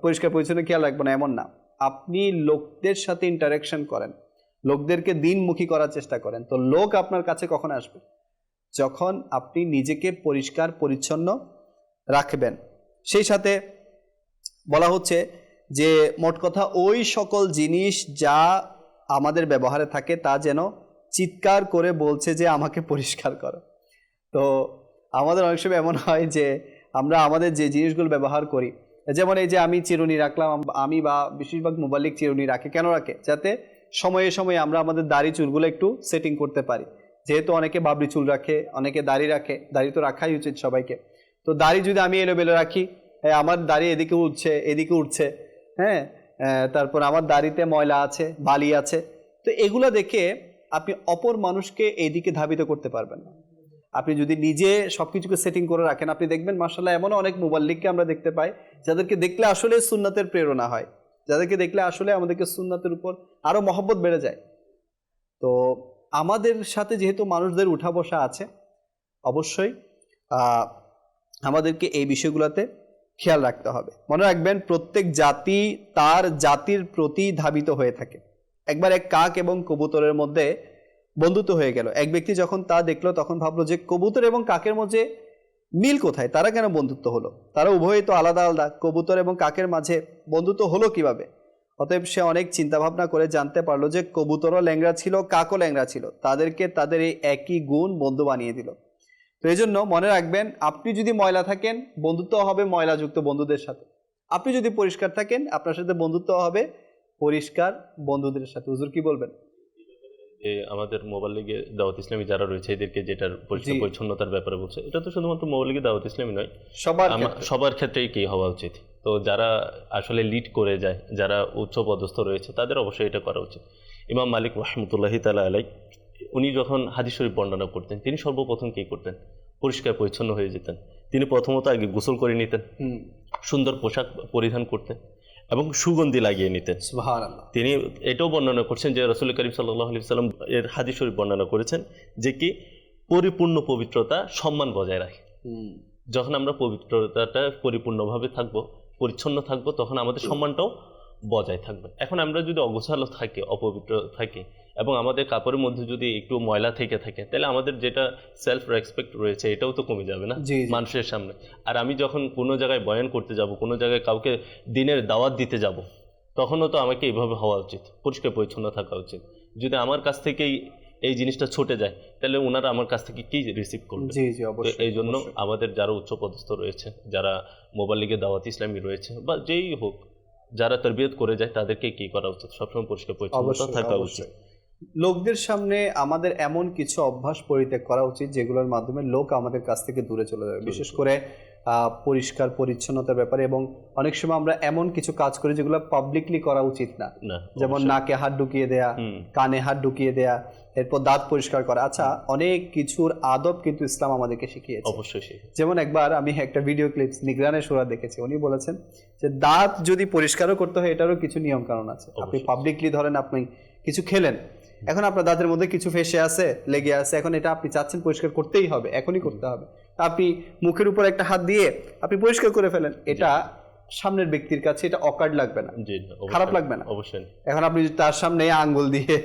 পরিষ্কার পরিচ্ছন্ন খেয়াল রাখবো না, এমন না। আপনি লোকদের সাথে ইন্টারাকশন করেন, লোকদেরকে দিনমুখী করার চেষ্টা করেন, তো লোক আপনার কাছে কখন আসবে? যখন আপনি নিজেকে পরিষ্কার পরিচ্ছন্ন রাখবেন। সেই সাথে বলা হচ্ছে যে মোট কথা ওই সকল জিনিস যা আমাদের ব্যবহারে থাকে তা যেন চিৎকার করে বলছে যে আমাকে পরিষ্কার করো। তো আমাদের অনেক সময় এমন হয় যে আমরা আমাদের যে জিনিসগুলো ব্যবহার করি, যেমন এই যে আমি চিরুনি রাখলাম, আমি বা বেশিরভাগ মোবালিক চিরুনি রাখে, কেন রাখে? যাতে সময়ে সময়ে আমরা আমাদের দাড়ি চুলগুলো একটু সেটিং করতে পারি। যেহেতু অনেকে বাবরি চুল রাখে, অনেকে দাড়ি রাখে, দাড়ি তো রাখাই উচিত সবাইকে। তো দাড়ি যদি আমি এলোমেলো রাখি, আমার দাড়ি এদিকে উঠছে এদিকে উঠছে, হ্যাঁ, তারপর আমার দাড়িতে ময়লা আছে, বালি আছে, তো এগুলো দেখে আপনি অপর মানুষকে এইদিকে ধাবিত করতে পারবেন না। আপনি যদি নিজে সবকিছুকে সেটিং করে রাখেন, আপনি দেখবেন মাশাআল্লাহ এমনও অনেক মুবাল্লিগকে আমরা দেখতে পাই যাদেরকে দেখলে আসলে সুন্নাতের প্রেরণা হয়, যাদেরকে দেখলে আসলে আমাদেরকে সুন্নাতের উপর আরো মহব্বত বেড়ে যায়। তো আমাদের সাথে যেহেতু মানুষদের উঠা বসা আছে, অবশ্যই আমাদেরকে এই বিষয়গুলোতে খেয়াল রাখতে হবে। মনে রাখবেন প্রত্যেক জাতি তার জাতির প্রতি ধাবিত হয়ে থাকে। একবার এক কাক এবং কবুতরের মধ্যে বন্ধুত্ব হয়ে গেল। এক ব্যক্তি যখন তা দেখলো তখন ভাবলো যে কবুতর এবং কাকের মধ্যে মিল কোথায়, তারা কেন বন্ধুত্ব হলো? তারা উভয়ই তো আলাদা আলাদা, কবুতর এবং কাকের মাঝে বন্ধুত্ব হলো কিভাবে? অতএব সে অনেক চিন্তা ভাবনা করে জানতে পারলো যে কবুতরও ল্যাংড়া ছিল, কাকও ল্যাংড়া ছিল, তাদেরকে তাদের এই একই গুণ বন্ধু বানিয়ে দিল। তো এই জন্য মনে রাখবেন, আপনি যদি ময়লা থাকেন বন্ধুত্ব হবে ময়লাযুক্ত বন্ধুদের সাথে, আপনি যদি পরিষ্কার থাকেন আপনার সাথে বন্ধুত্ব হবে পরিষ্কার বন্ধুদের সাথে। হুজুর কি বলবেন? আমাদের মোবাইল লিগে দাওয়াত ইসলামী যারা রয়েছে এদেরকে যেটার পরিষ্কার পরিচ্ছন্নতার ব্যাপারে বলছে, এটা তো শুধুমাত্র মোবাইল লিগে দাওয়াত ইসলামী নয়, সবার ক্ষেত্রেই কি হওয়া উচিত। তো যারা আসলে লিড করে যায়, যারা উচ্চ পদস্থ রয়েছে, তাদের অবশ্যই এটা করা উচিত। ইমাম মালিক রাহমাতুল্লাহি তাআলা আলাইহি উনি যখন হাদিস শরীফ বর্ণনা করতেন, তিনি সর্বপ্রথম কি করতেন? পরিষ্কার পরিচ্ছন্ন হয়ে যেতেন। তিনি প্রথমত আগে গোসল করে নিতেন, সুন্দর পোশাক পরিধান করতেন এবং সুগন্ধি লাগিয়ে নিতেন। সুবহানাল্লাহ। তিনি এটাও বর্ণনা করছেন যে রাসূল করিম সাল্লাল্লাহু আলাইহি ওয়াসাল্লাম এর হাদিস শরীফ বর্ণনা করেছেন যে কি পরিপূর্ণ পবিত্রতা সম্মান বজায় রাখে। যখন আমরা পবিত্রতাটা পরিপূর্ণভাবে থাকবো, পরিচ্ছন্ন থাকবো, তখন আমাদের সম্মানটাও বজায় থাকবে। এখন আমরা যদি অগোছালো থাকি, অপবিত্র থাকি এবং আমাদের কাপড়ের মধ্যে যদি একটু ময়লা থেকে থাকে, তাহলে আমাদের যেটা সেলফ রেসপেক্ট রয়েছে এটাও তো কমে যাবে না মানুষের সামনে। আর আমি যখন কোনো জায়গায় বয়ান করতে যাব, কোনো জায়গায় কাউকে দিনের দাওয়াত দিতে যাব, তখনও তো আমাকে এইভাবে হওয়া উচিত, পরিষ্কার পরিচ্ছন্ন থাকা উচিত। যদি আমার কাছ থেকেই এই জিনিসটা ছুটে যায় তাহলে ওনারা আমার কাছ থেকে কি রিসিভ করবে? এই জন্য আমাদের যারা উচ্চপদস্থ রয়েছে, যারা মোবাইল লিগে দাওয়াত ইসলামী রয়েছে বা যেই হোক, যারা তারবিয়ত করে যায়, তাদেরকে কি করা উচিত? সবসময় পরিষ্কার পরিচ্ছন্নতা থাকা উচিত। লোকদের সামনে আমাদের এমন কিছু অভ্যাস পরিত্যাগ করা উচিত যেগুলোর মাধ্যমে লোক আমাদের কাছ থেকে দূরে চলে যাবে, বিশেষ করে পরিষ্কার পরিচ্ছন্নতার ব্যাপারে। এবং অনেক সময় আমরা এমন কিছু কাজ করি যেগুলো পাবলিকলি করা উচিত না, যেমন নাকে হাত ঢুকিয়ে দেয়া, কানে হাত ঢুকিয়ে দেয়া, এরপর দাঁত পরিষ্কার করা। আচ্ছা, অনেক কিছুর আদব কিন্তু ইসলাম আমাদেরকে শিখিয়েছে। অবশ্যই। যেমন একবার আমি একটা ভিডিও ক্লিপ নিগরানের সুরা দেখেছি, উনি বলেছেন যে দাঁত যদি পরিষ্কারও করতে হয় এটারও কিছু নিয়ম কানুন আছে। আপনি পাবলিকলি ধরেন আপনি কিছু খেলেন, এখন আপনার দাঁতের মধ্যে কিছু ফেসে আছে, লেগে আছে, এখন এটা আপনি চাচ্ছেন পরিষ্কার করতেই হবে, এখনই করতে হবে। আপনি মুখের উপর একটা হাত দিয়ে আপনি পরিষ্কার করে ফেলেন, এটা সামনের ব্যক্তির কাছে এটা অকার্ড লাগবে না, জি না, অবশ্যই, খারাপ লাগবে না। অবশ্যই। এখন আপনি যদি তার সামনে আঙ্গুল দিয়ে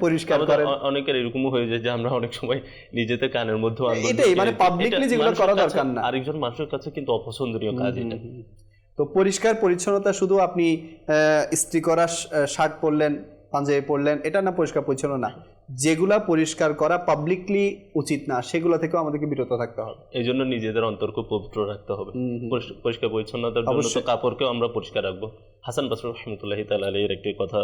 পরিষ্কার আমাদের করেন, অনেকের এরকমও হয়ে যায় যে আমরা অনেক সময় নিজেদের কানের মধ্যে আঙ্গুল এটাই ঢুকিয়ে মানে দিই। পাবলিকলি এটা যেগুলো মানুষের করা কাছে, দরকার না। আরেকজন মানুষের কাছে কিন্তু অপছন্দনীয় কাজ এটা। তো পরিষ্কার পরিচ্ছন্নতা শুধু আপনি ইস্ত্রি করা শার্ট পরলেন, পাঞ্জাবি পরলেন, এটা না পরিষ্কার পরিচ্ছন্ন না। যেগুলা পরিষ্কার করা পাবলিকলি উচিত না, সেগুলো থেকেও আমাদেরকে বিরত থাকতে হবে। এই জন্য নিজেদের অন্তরকে পবিত্র রাখতে হবে। পরিষ্কার পরিচ্ছন্নতার জন্য তো অবশ্যই। কাপড়কেও আমরা পরিষ্কার রাখবো। হাসান বাসর রহমতুল্লাহি তাআলা আলাইহির একটি কথা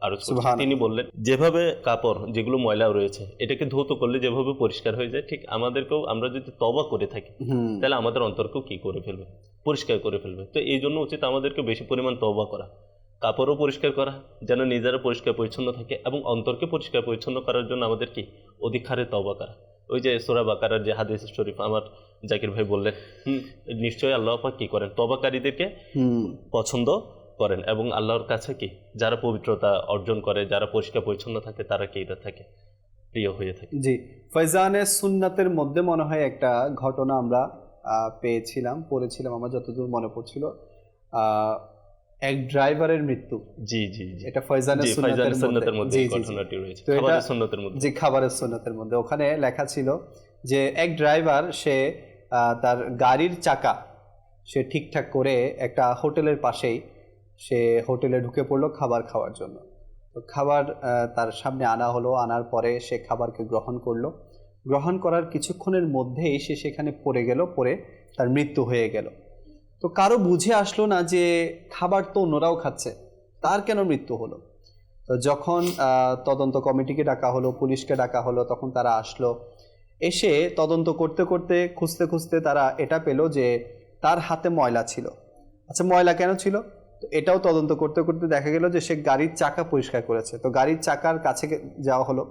আরো সুবহানাল্লাহ। তিনি বললেন, যেভাবে কাপড় যেগুলো ময়লা রয়েছে এটাকে ধৌত করলে যেভাবে পরিষ্কার হয়ে যায়, ঠিক আমাদেরকেও আমরা যদি তওবা করে থাকি তাহলে আমাদের অন্তরকেও কি করে ফেলবে, পরিষ্কার করে ফেলবে। তো এই জন্য উচিত আমাদেরকে বেশি পরিমাণ তওবা করা, কাপড়ও পরিষ্কার করা, যেন নিজেরা পরিষ্কার পরিচ্ছন্ন থাকে, এবং অন্তরকে পরিষ্কার পরিচ্ছন্ন করার জন্য আমাদের কি অধিক হারে তওবা করা। ওই যে সূরা বাকারার যে হাদিস শরীফ আমার জাকির ভাই বললেন, নিশ্চয়ই আল্লাহ পাক কি করেন, তওবাকারীদেরকে পছন্দ করেন, এবং আল্লাহর কাছে কি যারা পবিত্রতা অর্জন করে, যারা পরিষ্কার পরিচ্ছন্ন থাকে, তারা কি এটা থাকে, প্রিয় হয়ে থাকে। জি, ফয়জানে সুন্নাতের মধ্যে মনে হয় একটা ঘটনা আমরা পড়েছিলাম আমার যতদূর মনে পড়ছিল, এক ড্রাইভারের মৃত্যু। জি জি জি, এটা ফয়জানে সুন্নাতের মধ্যে জি, জি, জি। ঘটনাটি রয়েছে, তো এটা- খাবারের সুন্নাতের মধ্যে। যে খাবারের সুন্নাতের মধ্যে ওখানে লেখা ছিল যে এক ড্রাইভার সে তার গাড়ির চাকা সে ঠিকঠাক করে একটা হোটেলের পাশেই সে হোটেলে ঢুকে পড়লো খাবার খাওয়ার জন্য। তো খাবার তার সামনে আনা হলো, আনার পরে সে খাবারকে গ্রহণ করলো। গ্রহণ করার কিছুক্ষণের মধ্যেই সে সেখানে পড়ে গেল, পড়ে তার মৃত্যু হয়ে গেল। তো কারো বুঝে আসলো না যে খাবার তো অন্যরাও খাচ্ছে, তার কেন মৃত্যু হলো। তো যখন তদন্ত কমিটিকে ডাকা হলো, পুলিশকে ডাকা হলো, তখন তারা আসলো। এসে তদন্ত করতে করতে খুঁজতে খুঁজতে তারা এটা পেলো যে তার হাতে ময়লা ছিল। আচ্ছা, ময়লা কেন ছিল? তো এটাও তদন্ত করতে করতে দেখা গেল যে সে গাড়ির চাকা পরিষ্কার করেছে। তো গাড়ির চাকার কাছে যাওয়া হলো,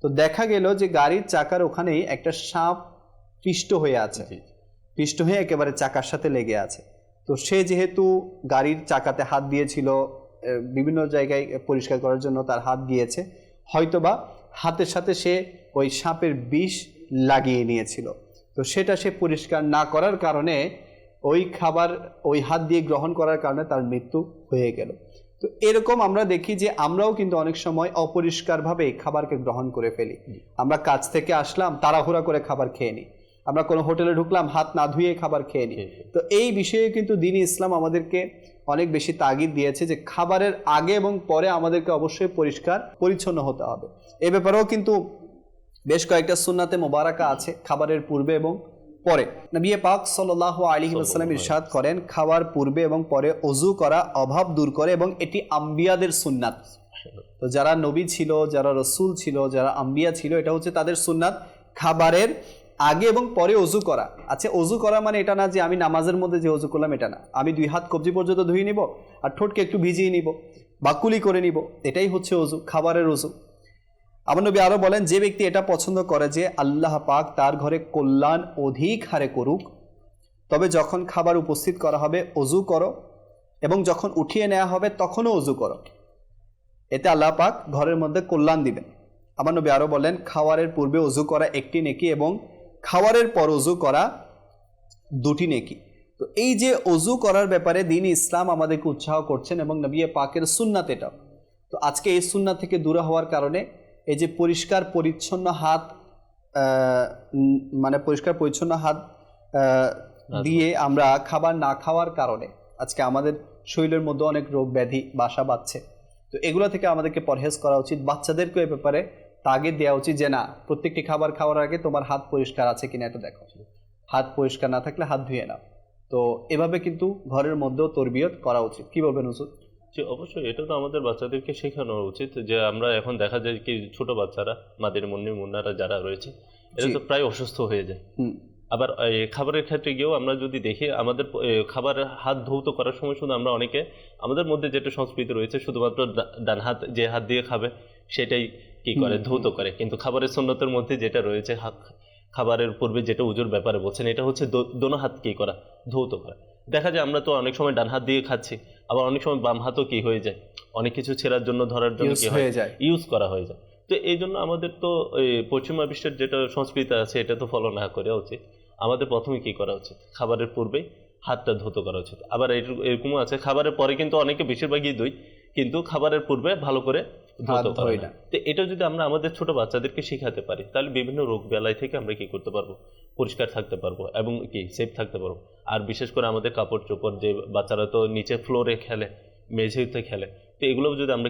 তো দেখা গেল যে গাড়ির চাকার ওখানেই একটা সাপ পিষ্ট হয়ে আছে, পিষ্ট হয়ে একেবারে চাকার সাথে লেগে আছে। তো সে যেহেতু গাড়ির চাকাতে হাত দিয়েছিল, বিভিন্ন জায়গায় পরিষ্কার করার জন্য তার হাত গিয়েছে, হয়তোবা হাতের সাথে সে ওই সাপের বিষ লাগিয়ে নিয়েছিল। তো সেটা সে পরিষ্কার না করার কারণে ওই খাবার ওই হাত দিয়ে গ্রহণ করার কারণে তার মৃত্যু হয়ে গেল। তো এরকম আমরা দেখি যে আমরাও কিন্তু অনেক সময় অপরিষ্কারভাবে খাবারকে গ্রহণ করে ফেলি। আমরা কাজ থেকে আসলাম, তাড়াহুড়া করে খাবার খেয়ে নিই। আমরা কোনো হোটেলে ঢুকলাম, হাত না ধুয়ে খাবার খেয়ে নিই। তো এই বিষয়ে কিন্তু দ্বীন ইসলাম আমাদেরকে অনেক বেশি তাগিদ দিয়েছে যে খাবারের আগে এবং পরে আমাদেরকে অবশ্যই পরিষ্কার পরিচ্ছন্ন হতে হবে। এ ব্যাপারেও কিন্তু বেশ কয়েকটা সুন্নাতে মোবারাকা আছে, খাবারের পূর্বে এবং পরে। নবী পাক সাল্লাল্লাহু আলাইহি ওয়াসাল্লাম ইরশাদ করেন, খাওয়ার পূর্বে এবং পরে ওযু করা অভাব দূর করে, এবং এটি আম্বিয়াদের সুন্নাত। তো যারা নবী ছিল, যারা রসুল ছিল, যারা আম্বিয়া ছিল, এটা হচ্ছে তাদের সুন্নাত, খাবারের আগে এবং পরে ওযু করা। আচ্ছা, ওযু করা মানে এটা না যে আমি নামাজের মধ্যে যে ওযু করলাম, এটা না। আমি 2 হাত কবজি পর্যন্ত ধুয়ে নিব আর ঠোঁটকে একটু ভিজিয়ে নিব বা কুলি করে নিব, এটাই হচ্ছে ওযু, খাবারের ওযু। আমার নবী আরো বলেন, যে ব্যক্তি এটা পছন্দ করে যে আল্লাহ পাক তার ঘরে কল্যাণ অধিক হারে করুক, তবে যখন খাবার উপস্থিত করা হবে ওযু করো, এবং যখন উঠিয়ে নেওয়া হবে তখনও ওযু করো, এতে আল্লাহ পাক ঘরের মধ্যে কল্যাণ দিবেন। আমার নবী আরো বলেন, খাওয়ারের পূর্বে ওযু করা 1টি নেকি এবং খাওয়ারের পর ওযু করা 2টি নেকি। তো এই যে ওযু করার ব্যাপারে দ্বীন ইসলাম আমাদেরকে উৎসাহ করছেন, এবং নবী পাকের সুন্নাত এটাও। তো আজকে এই সুন্নাত থেকে দূরে হওয়ার কারণে এই যে পরিষ্কার পরিচ্ছন্ন হাত মানে পরিষ্কার পরিচ্ছন্ন হাত দিয়ে আমরা খাবার না খাওয়ার কারণে আজকে আমাদের শরীরের মধ্যে অনেক রোগ ব্যাধি বাসা বাঁধছে। তো এগুলো থেকে আমাদেরকে পরহেজ করা উচিত। বাচ্চাদেরকেও এ ব্যাপারে তাগিদ দেওয়া উচিত যে না, প্রত্যেকটি খাবার খাওয়ার আগে তোমার হাত পরিষ্কার আছে কিনা এটা দেখো, হাত পরিষ্কার না থাকলে হাত ধুয়ে নাও। তো এভাবে কিন্তু ঘরের মধ্যেও তরবিয়ত করা উচিত। কি বলবেন হুজুর? যে অবশ্যই এটা তো আমাদের বাচ্চাদেরকে শেখানো উচিত, যে আমরা এখন দেখা যায় কি ছোট বাচ্চারা, মাদের মুন্নারা যারা রয়েছে, এরা তো প্রায় অসুস্থ হয়ে যায়। আবার খাবারের ক্ষেত্রে গিয়েও আমরা যদি দেখি, আমাদের খাবারের হাত ধৌত করার সময় শুধু আমরা অনেকে, আমাদের মধ্যে যেটা সংস্কৃতি রয়েছে, শুধুমাত্র ডান হাত যে হাত দিয়ে খাবে সেটাই কি করে, ধৌত করে। কিন্তু খাবারের সুন্নতের মধ্যে যেটা রয়েছে, খাবারের পূর্বে যেটা উজুর ব্যাপারে বলছেন, এটা হচ্ছে দোনো হাত কি করা, ধৌত করা। দেখা যায় আমরা তো অনেক সময় ডান হাত দিয়ে খাচ্ছি, আবার অনেক সময় বাম হাতও কি হয়ে যায়, অনেক কিছু ছেঁড়ার জন্য, ধরার জন্য কি হয়ে যায়, ইউজ করা হয়ে যায়। তো এই জন্য আমাদের তো পশ্চিমা বিশ্বের যেটা সংস্কৃতি আছে এটা তো ফলো না করা উচিত। আমাদের প্রথমে কি করা উচিত, খাবারের পূর্বে হাতটা ধুতো করা উচিত। আবার এরকমও আছে খাবারের পরে কিন্তু অনেকে বেশিরভাগই ধুই, কিন্তু খাবারের পূর্বে ভালো করে ধুতো হাত করে ধোয় না। না। তো এটা যদি আমরা আমাদের ছোট বাচ্চাদেরকে শেখাতে পারি, তাহলে বিভিন্ন রোগ বেলায় থেকে আমরা কি করতে পারবো, পরিষ্কার থাকতে পারবো এবং কি সেফ থাকতে পারবো। আর বিশেষ করে আমাদের কাপড় চোপড়, যে বাচ্চারা তো নিচে ফ্লোরে খেলে, মেঝেতে খেলে, তো এগুলো যদি আমরা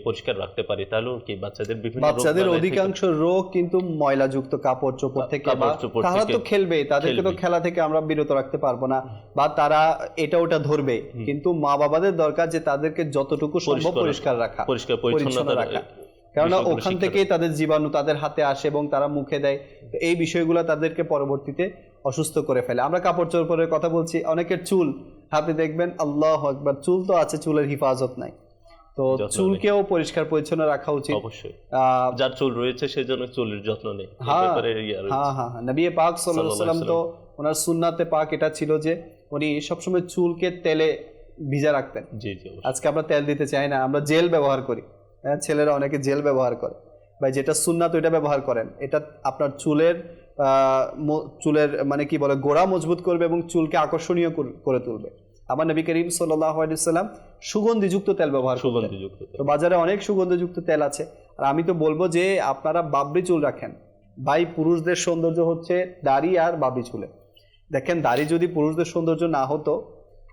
পরিষ্কার রাখতে পারি, তাহলেও কি বাচ্চাদের বিভিন্ন বাচ্চাদের অধিকাংশ রোগ কিন্তু ময়লাযুক্ত কাপড় চোপড় থেকে, বা তারা তো খেলবে, তাদেরকে তো খেলা থেকে আমরা বিরত রাখতে পারবো না, বা তারা এটা ওটা ধরবে, কিন্তু মা বাবাদের দরকার যে তাদেরকে যতটুকু সম্ভব পরিষ্কার রাখা, পরিষ্কার পরিচ্ছন্ন পরিচ্ছন্নতা রাখা, কেননা ওখান থেকেই তাদের জীবাণু তাদের হাতে আসে এবং তারা মুখে দেয়। তো এই বিষয়গুলো তাদেরকে পরবর্তীতে অসুস্থ করে ফেলে। আমরা কাপড় চোপড়ের কথা বলছি, অনেকের চুল, আপনি দেখবেন আল্লাহু আকবার, চুল তো আছে, চুলের হিফাজত নাই। তো চুলকেও পরিষ্কার পরিচ্ছন্ন রাখা উচিত। অবশ্যই যার চুল রয়েছে সেজন্য চুলের যত্ন নেই। হ্যাঁ, নবী পাক সাল্লাল্লাহু আলাইহি ওয়াসাল্লাম তো ওনার সুন্নাতে পাক এটা ছিল যে উনি সবসময় চুলকে তেলে ভিজা রাখতেন। জি জি। আজকে আমরা তেল দিতে চাই না, আমরা জেল ব্যবহার করি। হ্যাঁ, ছেলেরা অনেকে জেল ব্যবহার করে। ভাই যেটা সুন্নাত ওইটা ব্যবহার করেন, এটা আপনার চুলের মানে কি বলে, গোড়া মজবুত করবে এবং চুলকে আকর্ষণীয় করে তুলবে। আমার নবী করিম সাল্লাল্লাহু আলাইহি ওয়াসাল্লাম সুগন্ধিযুক্ত তেল ব্যবহার করতেন। তো বাজারে অনেক সুগন্ধিযুক্ত তেল আছে। আর আমি তো বলবো যে আপনারা বাবরি চুল রাখেন। ভাই পুরুষদের সৌন্দর্য হচ্ছে দাড়ি আর বাবরি চুলে। দেখেন, দাড়ি যদি পুরুষদের সৌন্দর্য না হতো,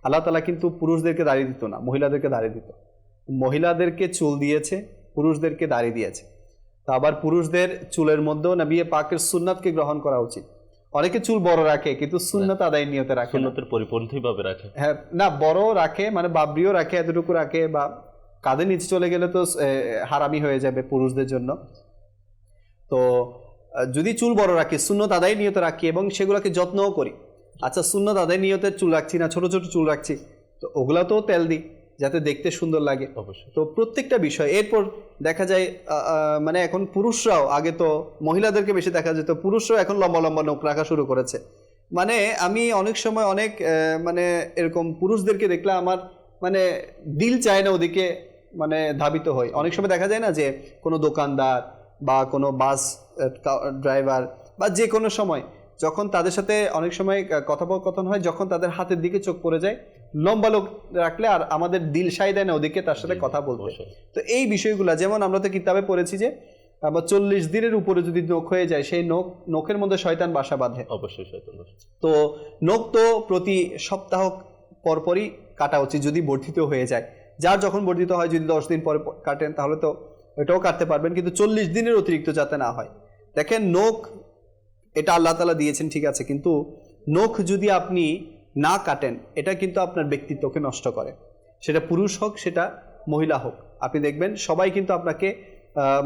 আল্লাহ তাআলা কিন্তু পুরুষদেরকে দাড়ি দিত না, মহিলাদেরকে দাড়ি দিত। মহিলাদেরকে চুল দিয়েছে, পুরুষদেরকে দাড়ি দিয়েছে। তো আবার পুরুষদের চুলের মধ্যেও নবী পাকের সুন্নাতকে গ্রহণ করা উচিত। অনেকে চুল বড় রাখে কিন্তু সুন্নাত আদায় নিয়তে রাখে, সুন্নাতের পরিপন্থী ভাবে রাখে। হ্যাঁ, না বড় রাখে মানে বাবরিও রাখে, এতটুকু রাখে, বা কাঁধের নিচে চলে গেলে তো হারামি হয়ে যাবে পুরুষদের জন্য। তো যদি চুল বড় রাখি, সুন্নত আদায় নিয়তে রাখি এবং সেগুলোকে যত্নও করি। আচ্ছা, সুন্নত আদায় নিয়তে চুল রাখছি না, ছোট ছোট চুল রাখছি, তো ওগুলা তো তেল দিই যাতে দেখতে সুন্দর লাগে। তো প্রত্যেকটা বিষয়। এরপর দেখা যায় মানে এখন পুরুষরাও, আগে তো মহিলাদেরকে বেশি দেখা যেত, পুরুষরাও এখন লম্বা লম্বা নখ রাখা শুরু করেছে। মানে আমি অনেক সময় অনেক মানে এরকম পুরুষদেরকে দেখলে আমার মানে দিল চায় না ওদিকে মানে ধাবিত হয়। অনেক সময় দেখা যায় না যে কোনো দোকানদার বা কোনো বাস ড্রাইভার বা যে কোনো সময় যখন তাদের সাথে অনেক সময় কথোপকথন হয়, যখন তাদের হাতের দিকে চোখ পড়ে যায়, লম্বা লোক রাখলে আর আমাদের দিল সাই দেয় না ওদিকে তার সাথে কথা বলতে। তো এই বিষয়গুলো, যেমন আমরা তো কিতাবে পড়েছি যে 40 দিনের উপরে যদি নখ হয়ে যায়, সেই নখের মধ্যে শয়তান বাসা বাঁধে। অবশ্যই শয়তান বাসা। তো নখ তো প্রতি সপ্তাহ পরপরই কাটা উচিত যদি বর্ধিত হয়ে যায়। যার যখন বর্ধিত হয়, যদি 10 দিন পরে কাটেন তাহলে তো এটাও কাটতে পারবেন, কিন্তু 40 দিনের অতিরিক্ত যাতে না হয়। দেখেন, নখ এটা আল্লাহ তাআলা দিয়েছেন, ঠিক আছে, কিন্তু নখ যদি আপনি না কাটেন, এটা কিন্তু আপনার ব্যক্তিত্বকে নষ্ট করে। সেটা পুরুষ হোক, সেটা মহিলা হোক। আপনি দেখবেন সবাই কিন্তু আপনাকে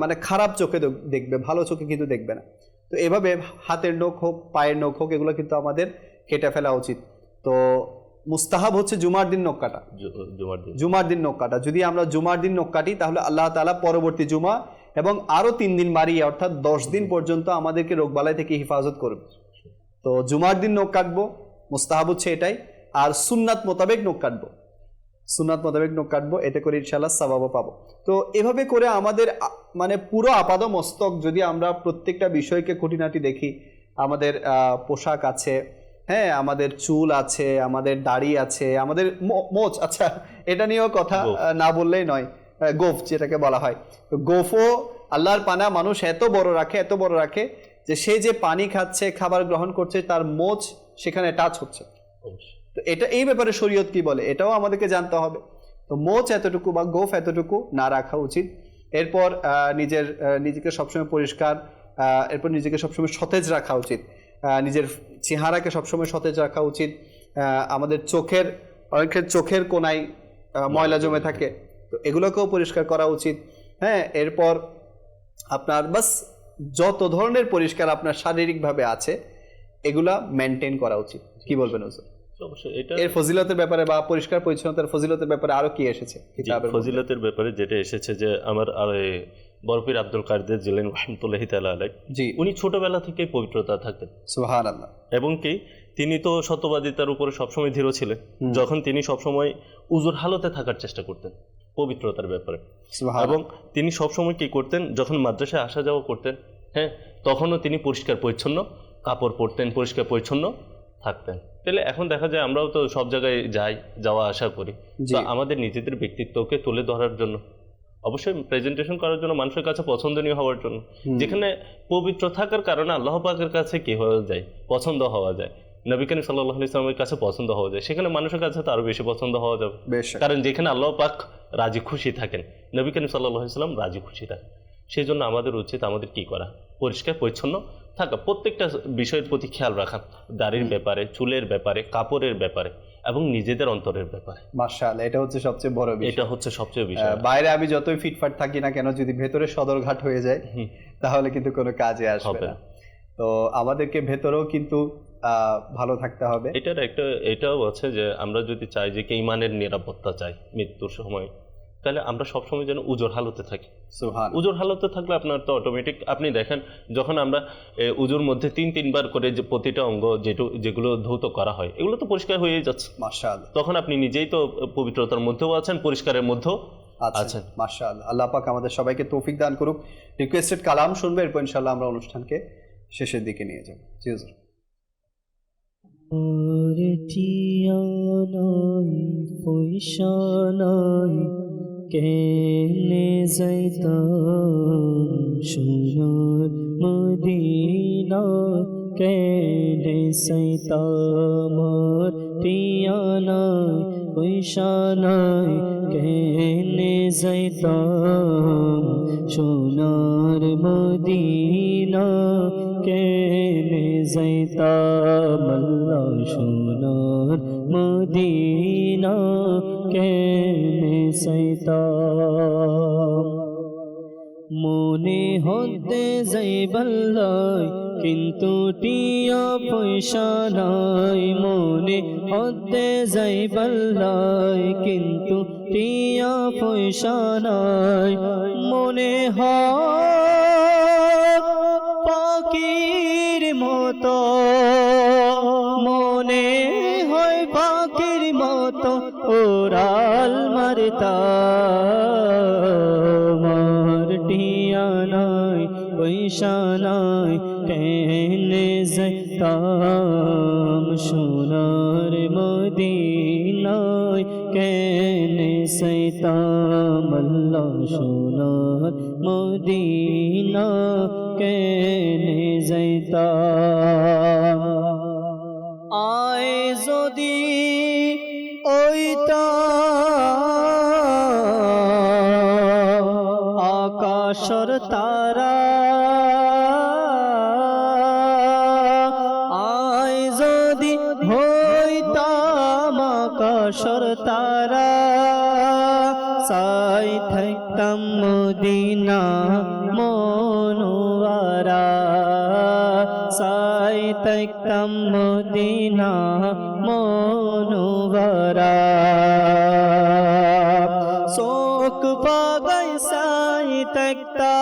মানে খারাপ চোখে দেখবে, ভালো চোখে কিন্তু দেখবে না। তো এভাবে হাতের নখ হোক, পায়ের নখ হোক, এগুলো কিন্তু আমাদের কেটে ফেলা উচিত। তো মুস্তাহাব হচ্ছে জুমার দিন নখ কাটা। জুমার দিন নখ কাটা, যদি আমরা জুমার দিন নখ কাটি তাহলে আল্লাহ তাআলা পরবর্তী জুমা এবং আরো 3 দিন বাড়িয়ে অর্থাৎ 10 দিন পর্যন্ত আমাদেরকে রোগবালাই থেকে হেফাজত করবে। তো জুমার দিন নখ কাটবো, মুস্তাহাব হচ্ছে এটাই। আর সুন্নাত মোতাবেক নখ কাটবো, সুন্নাত মোতাবেক নখ কাটবো, এতে করে ইনশাআল্লাহ সওয়াবও পাবো। তো এভাবে করে আমাদের মানে পুরো আপাদ মস্তক যদি আমরা প্রত্যেকটা বিষয়কে খুঁটিনাটি দেখি, আমাদের পোশাক আছে, হ্যাঁ, আমাদের চুল আছে, আমাদের দাড়ি আছে, আমাদের মোচ, আচ্ছা এটা নিয়েও কথা না বললেই নয়, গোফ যেটাকে বলা হয়। তো গোফও আল্লাহর পানা মানুষ এত বড় রাখে, এত বড় রাখে যে সে যে পানি খাচ্ছে, খাবার গ্রহণ করছে, তার মোচ সেখানে টাচ হচ্ছে। তো এটা, এই ব্যাপারে শরীয়ত কি বলে এটাও আমাদেরকে জানতে হবে। তো মোচ এতটুকু বা গোফ এতটুকু না রাখা উচিত। এরপর নিজেকে সবসময় পরিষ্কার, এরপর নিজেকে সবসময় সতেজ রাখা উচিত, নিজের চেহারাকে সবসময় সতেজ রাখা উচিত। আমাদের অনেকের চোখের কোনায় ময়লা জমে থাকে, তো এগুলোকেও পরিষ্কার করা উচিত। হ্যাঁ, এরপর আপনার বাস যত ধরনের পরিষ্কার আপনার শারীরিকভাবে আছে এগুলা মেনটেন করা উচিত। কি বলবেন হুজুর? এর ফজিলতের ব্যাপারে বা পরিষ্কার পরিচ্ছন্নতার ফজিলতের ব্যাপারে আরো কি এসেছে কিতাবের? ফজিলতের ব্যাপারে যেটা এসেছে যে আমার বরফির আব্দুল কাদের জিলানী রাহমাতুল্লাহি তাআলা আলাইহি, জি, উনি ছোটবেলা থেকেই পবিত্রতা থাকতেন। সুবহানাল্লাহ। এবং কি তিনি তো সত্যবাদিতার উপরে সবসময় দৃঢ় ছিলেন। যখন তিনি সবসময় উজুর হালতে থাকার চেষ্টা করতেন পবিত্রতার ব্যাপারে, এবং তিনি সবসময় কি করতেন, যখন মাদ্রাসায় আসা যাওয়া করতেন, হ্যাঁ, তখনও তিনি পরিষ্কার পরিচ্ছন্ন কাপড় পরতেন, পরিষ্কার পরিচ্ছন্ন থাকতেন। তাহলে এখন দেখা যায় আমরাও তো সব জায়গায় যাওয়া আসা করি, জি। তো আমাদের নিজেদের ব্যক্তিত্বকে তুলে ধরার জন্য, অবশ্যই প্রেজেন্টেশন করার জন্য, মানুষের কাছে পছন্দনীয় হওয়ার জন্য, যেখানে পবিত্র থাকার কারণে আল্লাহ পাকের কাছে কি হয়ে যায়, পছন্দ হওয়া যায়, নবী করিম সাল্লাল্লাহু আলাইহি ওয়াসাল্লামের কাছে পছন্দ হওয়া যায়, সেখানে মানুষের কাছে তো আরো বেশি পছন্দ হওয়া যাবে। বেশ, কারণ যেখানে আল্লাহ পাক রাজি খুশি থাকেন, নবী করিম সাল্লাল্লাহু আলাইহি ওয়াসাল্লাম রাজি খুশি থাকেন, সেই জন্য আমাদের উচিত আমাদের কি করা, পরিষ্কার পরিচ্ছন্ন থাকা, প্রত্যেকটা বিষয়ের প্রতি খেয়াল রাখা, দাড়ির ব্যাপারে, চুলের ব্যাপারে, কাপড়ের ব্যাপারে এবং নিজেদের অন্তরের ব্যাপারে। মাশাআল্লাহ, এটা হচ্ছে সবচেয়ে বড় বিষয়। এটা হচ্ছে সবচেয়ে বিষয়। বাইরে আমি যতই ফিটফাট থাকি না কেন, যদি ভেতরে সদরঘাট হয়ে যায় তাহলে কিন্তু কোনো কাজে আসবে না। তো আমাদেরকে ভেতরেও কিন্তু ভালো থাকতে হবে। এটাও আছে যে আমরা যদি চাই যে ঈমানের নিরাপত্তা চাই মৃত্যুর সময়, তাহলে আমরা সবসময় যেন উজোর হালতে থাকি। সুবহান। উজোর হালতে থাকলে আপনার তো অটোমেটিক, আপনি দেখেন যখন আমরা উজুর মধ্যে 3-3 বার করে যে প্রতিটা অঙ্গ যেগুলো ধৌত করা হয়, এগুলো তো পরিষ্কার হয়ে যাচ্ছে। মাশাআল্লাহ, তখন আপনি নিজেই তো পবিত্রতার মধ্যেও আছেন, পরিষ্কারের মধ্যেও আছেন। মাশাআল্লাহ, আল্লাহ পাক আমাদের সবাইকে তৌফিক দান করুক। রিকোয়েস্টেড কালাম শুনবে, এরপর ইনশাআল্লাহ আমরা অনুষ্ঠানকে শেষের দিকে নিয়ে যাব। জি হুজুর। পয়সা নাই কেনে যাইতাম সোনার মদিনা, কেনে যাইতাম টিয়া নাই পয়সা নাই কেনে যাইতাম সোনার মদিনা, কেনে যাইতাম আল্লাহ সোনার মদিনা, কেনে যাইতাম। মনে হতে যাইবাল্লাই কিন্তু টিয়া পয়সা নাই, মনে হতে যাইবাল্লাই কিন্তু টিয়া পয়সা নাই, মনে হয় পাখির মতো, মনে হয় পাখির মতো ওরাল মারতাম, আর টিয়া নাই পয়সা নাই কেনে যাইতাম সোনার মদিনায়, কেনে যাইতাম আল্লাহ সোনার মদিনা, কেনে যাইতাম। আয় যদি ওইটা আকাশর তারা, আয় যদি হইতাম আকাশর তারা, সাই থাকতাম মদিনা মনোয়ারা, সাই থাকতাম মদিনা মনোয়ারা, শোক পাগাই সাই থাকতাম,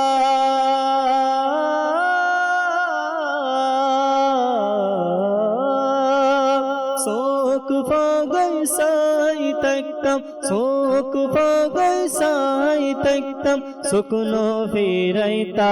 শোক পাগাই সাই থাকতাম, শোক পাগাই সাই থাকতাম, শুকনো ফিরাইতাম,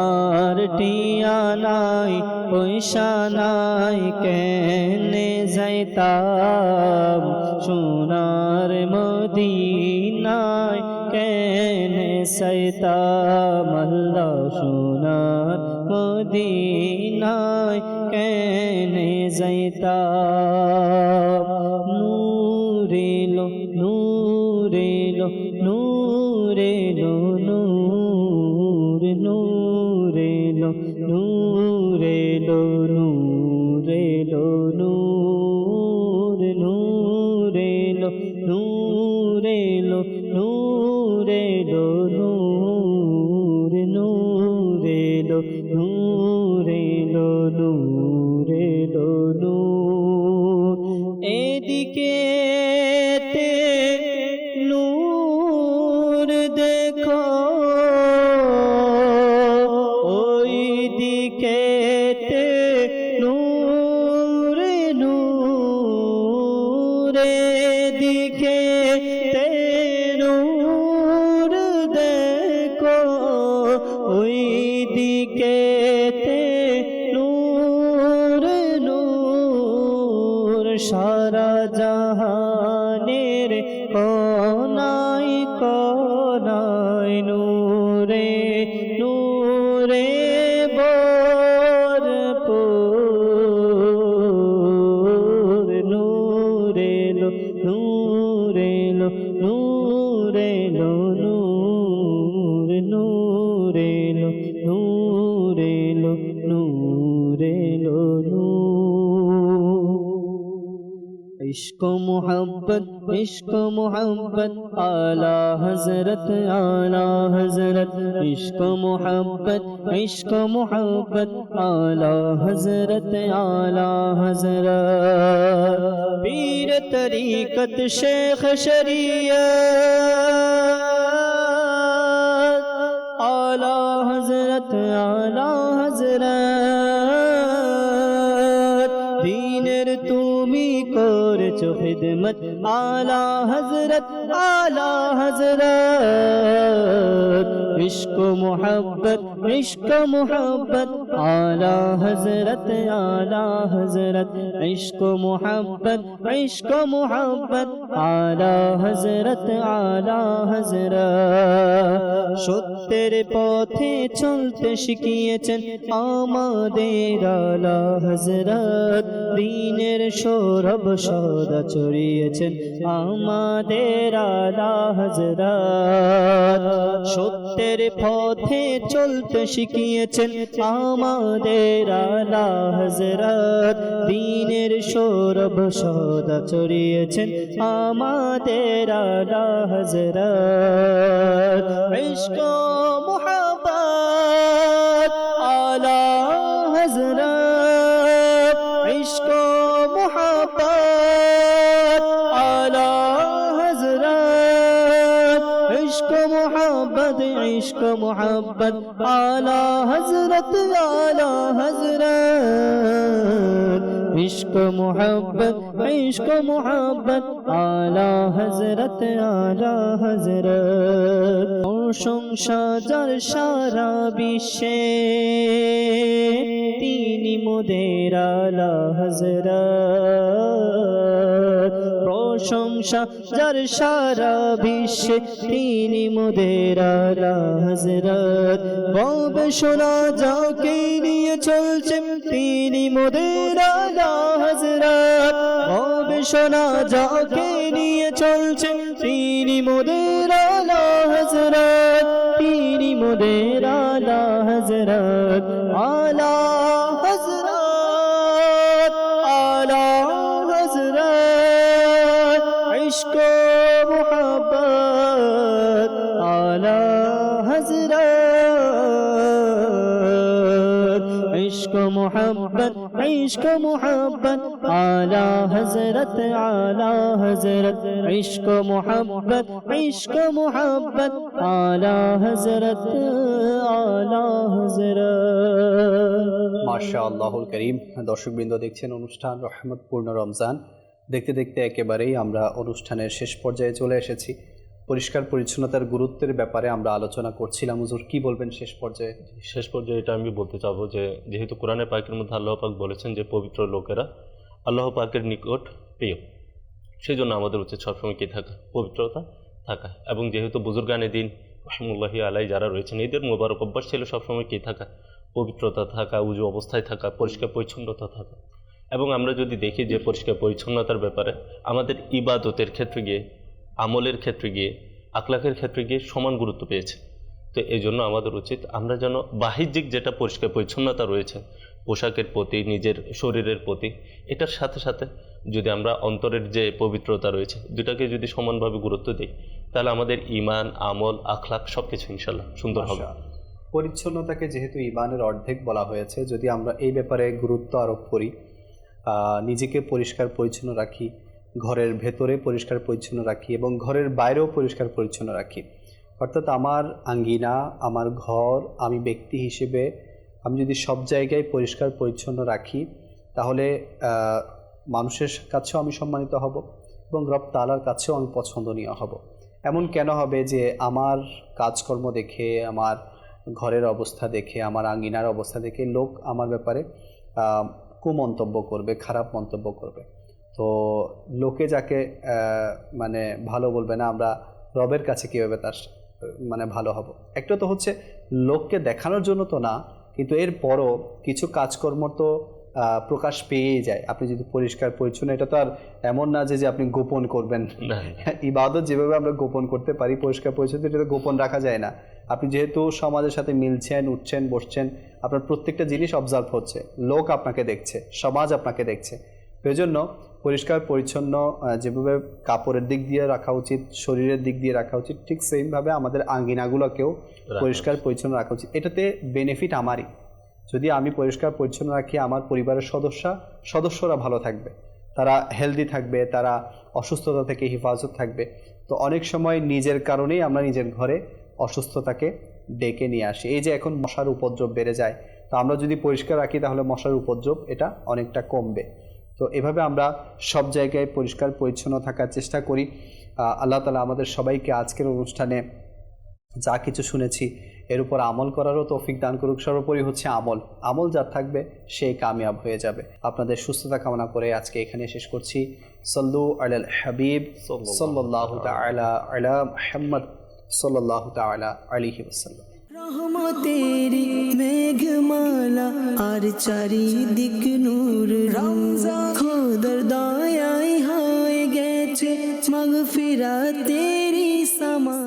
আর টিয়া নাই পয়সা নাই কেনে যাইতাম সোনার মদিনায়, কেনে যাইতাম আল্লাহ সোনার মদিনায়, কেনে যাইতাম। নূরেলো নূরেলো নূরেলো নূর, নূরেলো নূরেলো নূরেলো নূর, নূরেলো নূরেলো নূরেলো নূর, নূরেলো নূরেলো নূরেলো নূর। এদিকে নূর দেখো, ওই দিকে নূর, নূর দিকে নূর দেখো, ওই দিকে নূর সারা জাহানের কোনায় কোনায় নূরে নূরে ভরপুর নূরে লো নূরে লো নূরে লো নূর নূরে লো নূরে লো নূরে লো इश्क मोहब्बत आला हजरत इश्क मोहब्बत आला हजरत पीर तरीकत शेख शरीयत आला हजरत दीनेर तुमी करेছো खिदमत आला हजरत इश्क मोहब्बत आला हजरत इश्क मोहब्बत आला हजरत সত্যের পথে চলতে শিখিয়েছেন আমাদের আলা হযরত দ্বীনের সৌরভ সদা ছড়িয়েছেন আমাদের আলা হযরত সত্যের পথে চলতে শিখিয়েছেন আমাদের আলা হযরত দ্বীনের সৌরভ সদা ছড়িয়েছেন আমাদের আলা হযরত इश्क मोहब्बत आला हजरत इश्क मोहब्बत आला हजरत इश्क मोहब्बत आला हजरत इश्क मोहब्बत आला हजरत প্রশংসা যার সারা বিশ্বে তিনি মোদের আলা হযরত প্রশংসা যার সারা বিশ্বে তিনি মোদের আলা হযরত গবেষণা যাকে নিয়ে চলছে তিনি মোদের আলা হযরত গবেষণা যাকে নিয়ে চলছে তিনি মোদের আলা হযরত তিনি মোদের আলা হযরত আলা হযরত इश्क मोहब्बत आला हज़रत इश्क मोहब्बत आला हज़रत इश्क मोहब्बत आला हज़रत মাশাআল্লাহুল করিম। দর্শকবৃন্দ, দেখছেন অনুষ্ঠান রহমতপূর্ণ রমজান। দেখতে দেখতে একেবারেই আমরা অনুষ্ঠানের শেষ পর্যায়ে চলে এসেছি। পরিষ্কার পরিচ্ছন্নতার গুরুত্বের ব্যাপারে আমরা আলোচনা করছিলাম। হুজুর, কি বলবেন শেষ পর্যায়ে? শেষ পর্যায়ে এটা আমি বলতে চাবো যে যেহেতু কোরআনে পাকের মধ্যে আল্লাহ পাক বলেছেন যে পবিত্র লোকেরা আল্লাহ পাকের নিকট প্রিয়, সেই জন্য আমাদের উচিত সবসময় কী থাকা, পবিত্রতা থাকা। এবং যেহেতু বুজুর্গানে দিন রহমতুল্লাহি আলাই যারা রয়েছেন, এদের মোবারক অভ্যাস ছিল সবসময় কী থাকা, পবিত্রতা থাকা, উজু অবস্থায় থাকা, পরিষ্কার পরিচ্ছন্নতা থাকা। এবং আমরা যদি দেখি যে পরিষ্কার পরিচ্ছন্নতার ব্যাপারে আমাদের ইবাদতের ক্ষেত্রে গিয়ে, আমলের ক্ষেত্রে গিয়ে, আখলাকের ক্ষেত্রে গিয়ে সমান গুরুত্ব পেয়েছে। তো এই জন্য আমাদের উচিত আমরা যেন বাহ্যিক যেটা পরিষ্কার পরিচ্ছন্নতা রয়েছে পোশাকের প্রতি, নিজের শরীরের প্রতি, এটার সাথে সাথে যদি আমরা অন্তরের যে পবিত্রতা রয়েছে দুটাকে যদি সমানভাবে গুরুত্ব দিই, তাহলে আমাদের ইমান, আমল, আখলাক সব কিছু ইনশাল্লাহ সুন্দর হবে। পরিচ্ছন্নতাকে যেহেতু ইমানের অর্ধেক বলা হয়েছে, যদি আমরা এই ব্যাপারে গুরুত্ব আরোপ করি, নিজেকে পরিষ্কার পরিচ্ছন্ন রাখি, ঘরের ভেতরে পরিষ্কার পরিচ্ছন্ন রাখি এবং ঘরের বাইরেও পরিষ্কার পরিচ্ছন্ন রাখি, অর্থাৎ আমার আঙ্গিনা, আমার ঘর, আমি ব্যক্তি হিসেবে আমি যদি সব জায়গায় পরিষ্কার পরিচ্ছন্ন রাখি, তাহলে মানুষের কাছেও আমি সম্মানিত হব এবং রব তাআলার কাছেও আমি পছন্দনীয় হব। এমন কেন হবে যে আমার কাজকর্ম দেখে, আমার ঘরের অবস্থা দেখে, আমার আঙ্গিনার অবস্থা দেখে লোক আমার ব্যাপারে কুমন্তব্য করবে, খারাপ মন্তব্য করবে? তো লোকে যাকে মানে ভালো বলবে না, আমরা রবের কাছে কীভাবে তার মানে ভালো হব। একটা তো হচ্ছে লোককে দেখানোর জন্য তো না, কিন্তু এরপরও কিছু কাজকর্ম তো প্রকাশ পেয়েই যায়। আপনি যদি পরিষ্কার পরিচ্ছন্ন, এটা তো আর এমন না যে আপনি গোপন করবেন। ইবাদত যেভাবে আমরা গোপন করতে পারি, পরিষ্কার পরিচ্ছন্ন এটা তো গোপন রাখা যায় না। আপনি যেহেতু সমাজের সাথে মিলছেন, উঠছেন, বসছেন, আপনার প্রত্যেকটা জিনিস অবজার্ভ হচ্ছে, লোক আপনাকে দেখছে, সমাজ আপনাকে দেখছে। সেই জন্য পরিষ্কার পরিচ্ছন্ন যেভাবে কাপড়ের দিক দিয়ে রাখা উচিত, শরীরের দিক দিয়ে রাখা উচিত, ঠিক সেইভাবে আমাদের আঙ্গিনাগুলোকেও পরিষ্কার পরিচ্ছন্ন রাখা উচিত। এটাতে বেনিফিট আমারই। যদি আমি পরিষ্কার পরিচ্ছন্ন রাখি, আমার পরিবারের সদস্যরা ভালো থাকবে, তারা হেলদি থাকবে, তারা অসুস্থতা থেকে হেফাজত থাকবে। তো অনেক সময় নিজের কারণেই আমরা নিজের ঘরে অসুস্থতাকে ডেকে নিয়ে আসি। এই যে এখন মশার উপদ্রব বেড়ে যায়, তো আমরা যদি পরিষ্কার রাখি তাহলে মশার উপদ্রব এটা অনেকটা কমবে। তো এভাবে আমরা সব জায়গায় পরিষ্কার পরিচ্ছন্ন থাকার চেষ্টা করি। আল্লাহ তাআলা আমাদের সবাইকে আজকের অনুষ্ঠানে যা কিছু শুনেছি এর উপর আমল করারও তৌফিক দান করুক। সর্বোপরি হচ্ছে আমল যার থাকবে সেই কামিয়াব হয়ে যাবে। আপনাদের সুস্থতা কামনা করে আজকে এখানে শেষ করছি। সল্লু আলাল হাবিব সাল্লাল্লাহু তাআলা আলা মুহাম্মদ সাল্লাল্লাহু তাআলা আলাইহি ওয়াসাল্লাম। রহমতেরি মেঘমালা আর চারিদিক নূর, রমজান খোদার দয়ায় হয়ে গেছে মাগফিরাতেরি সামা।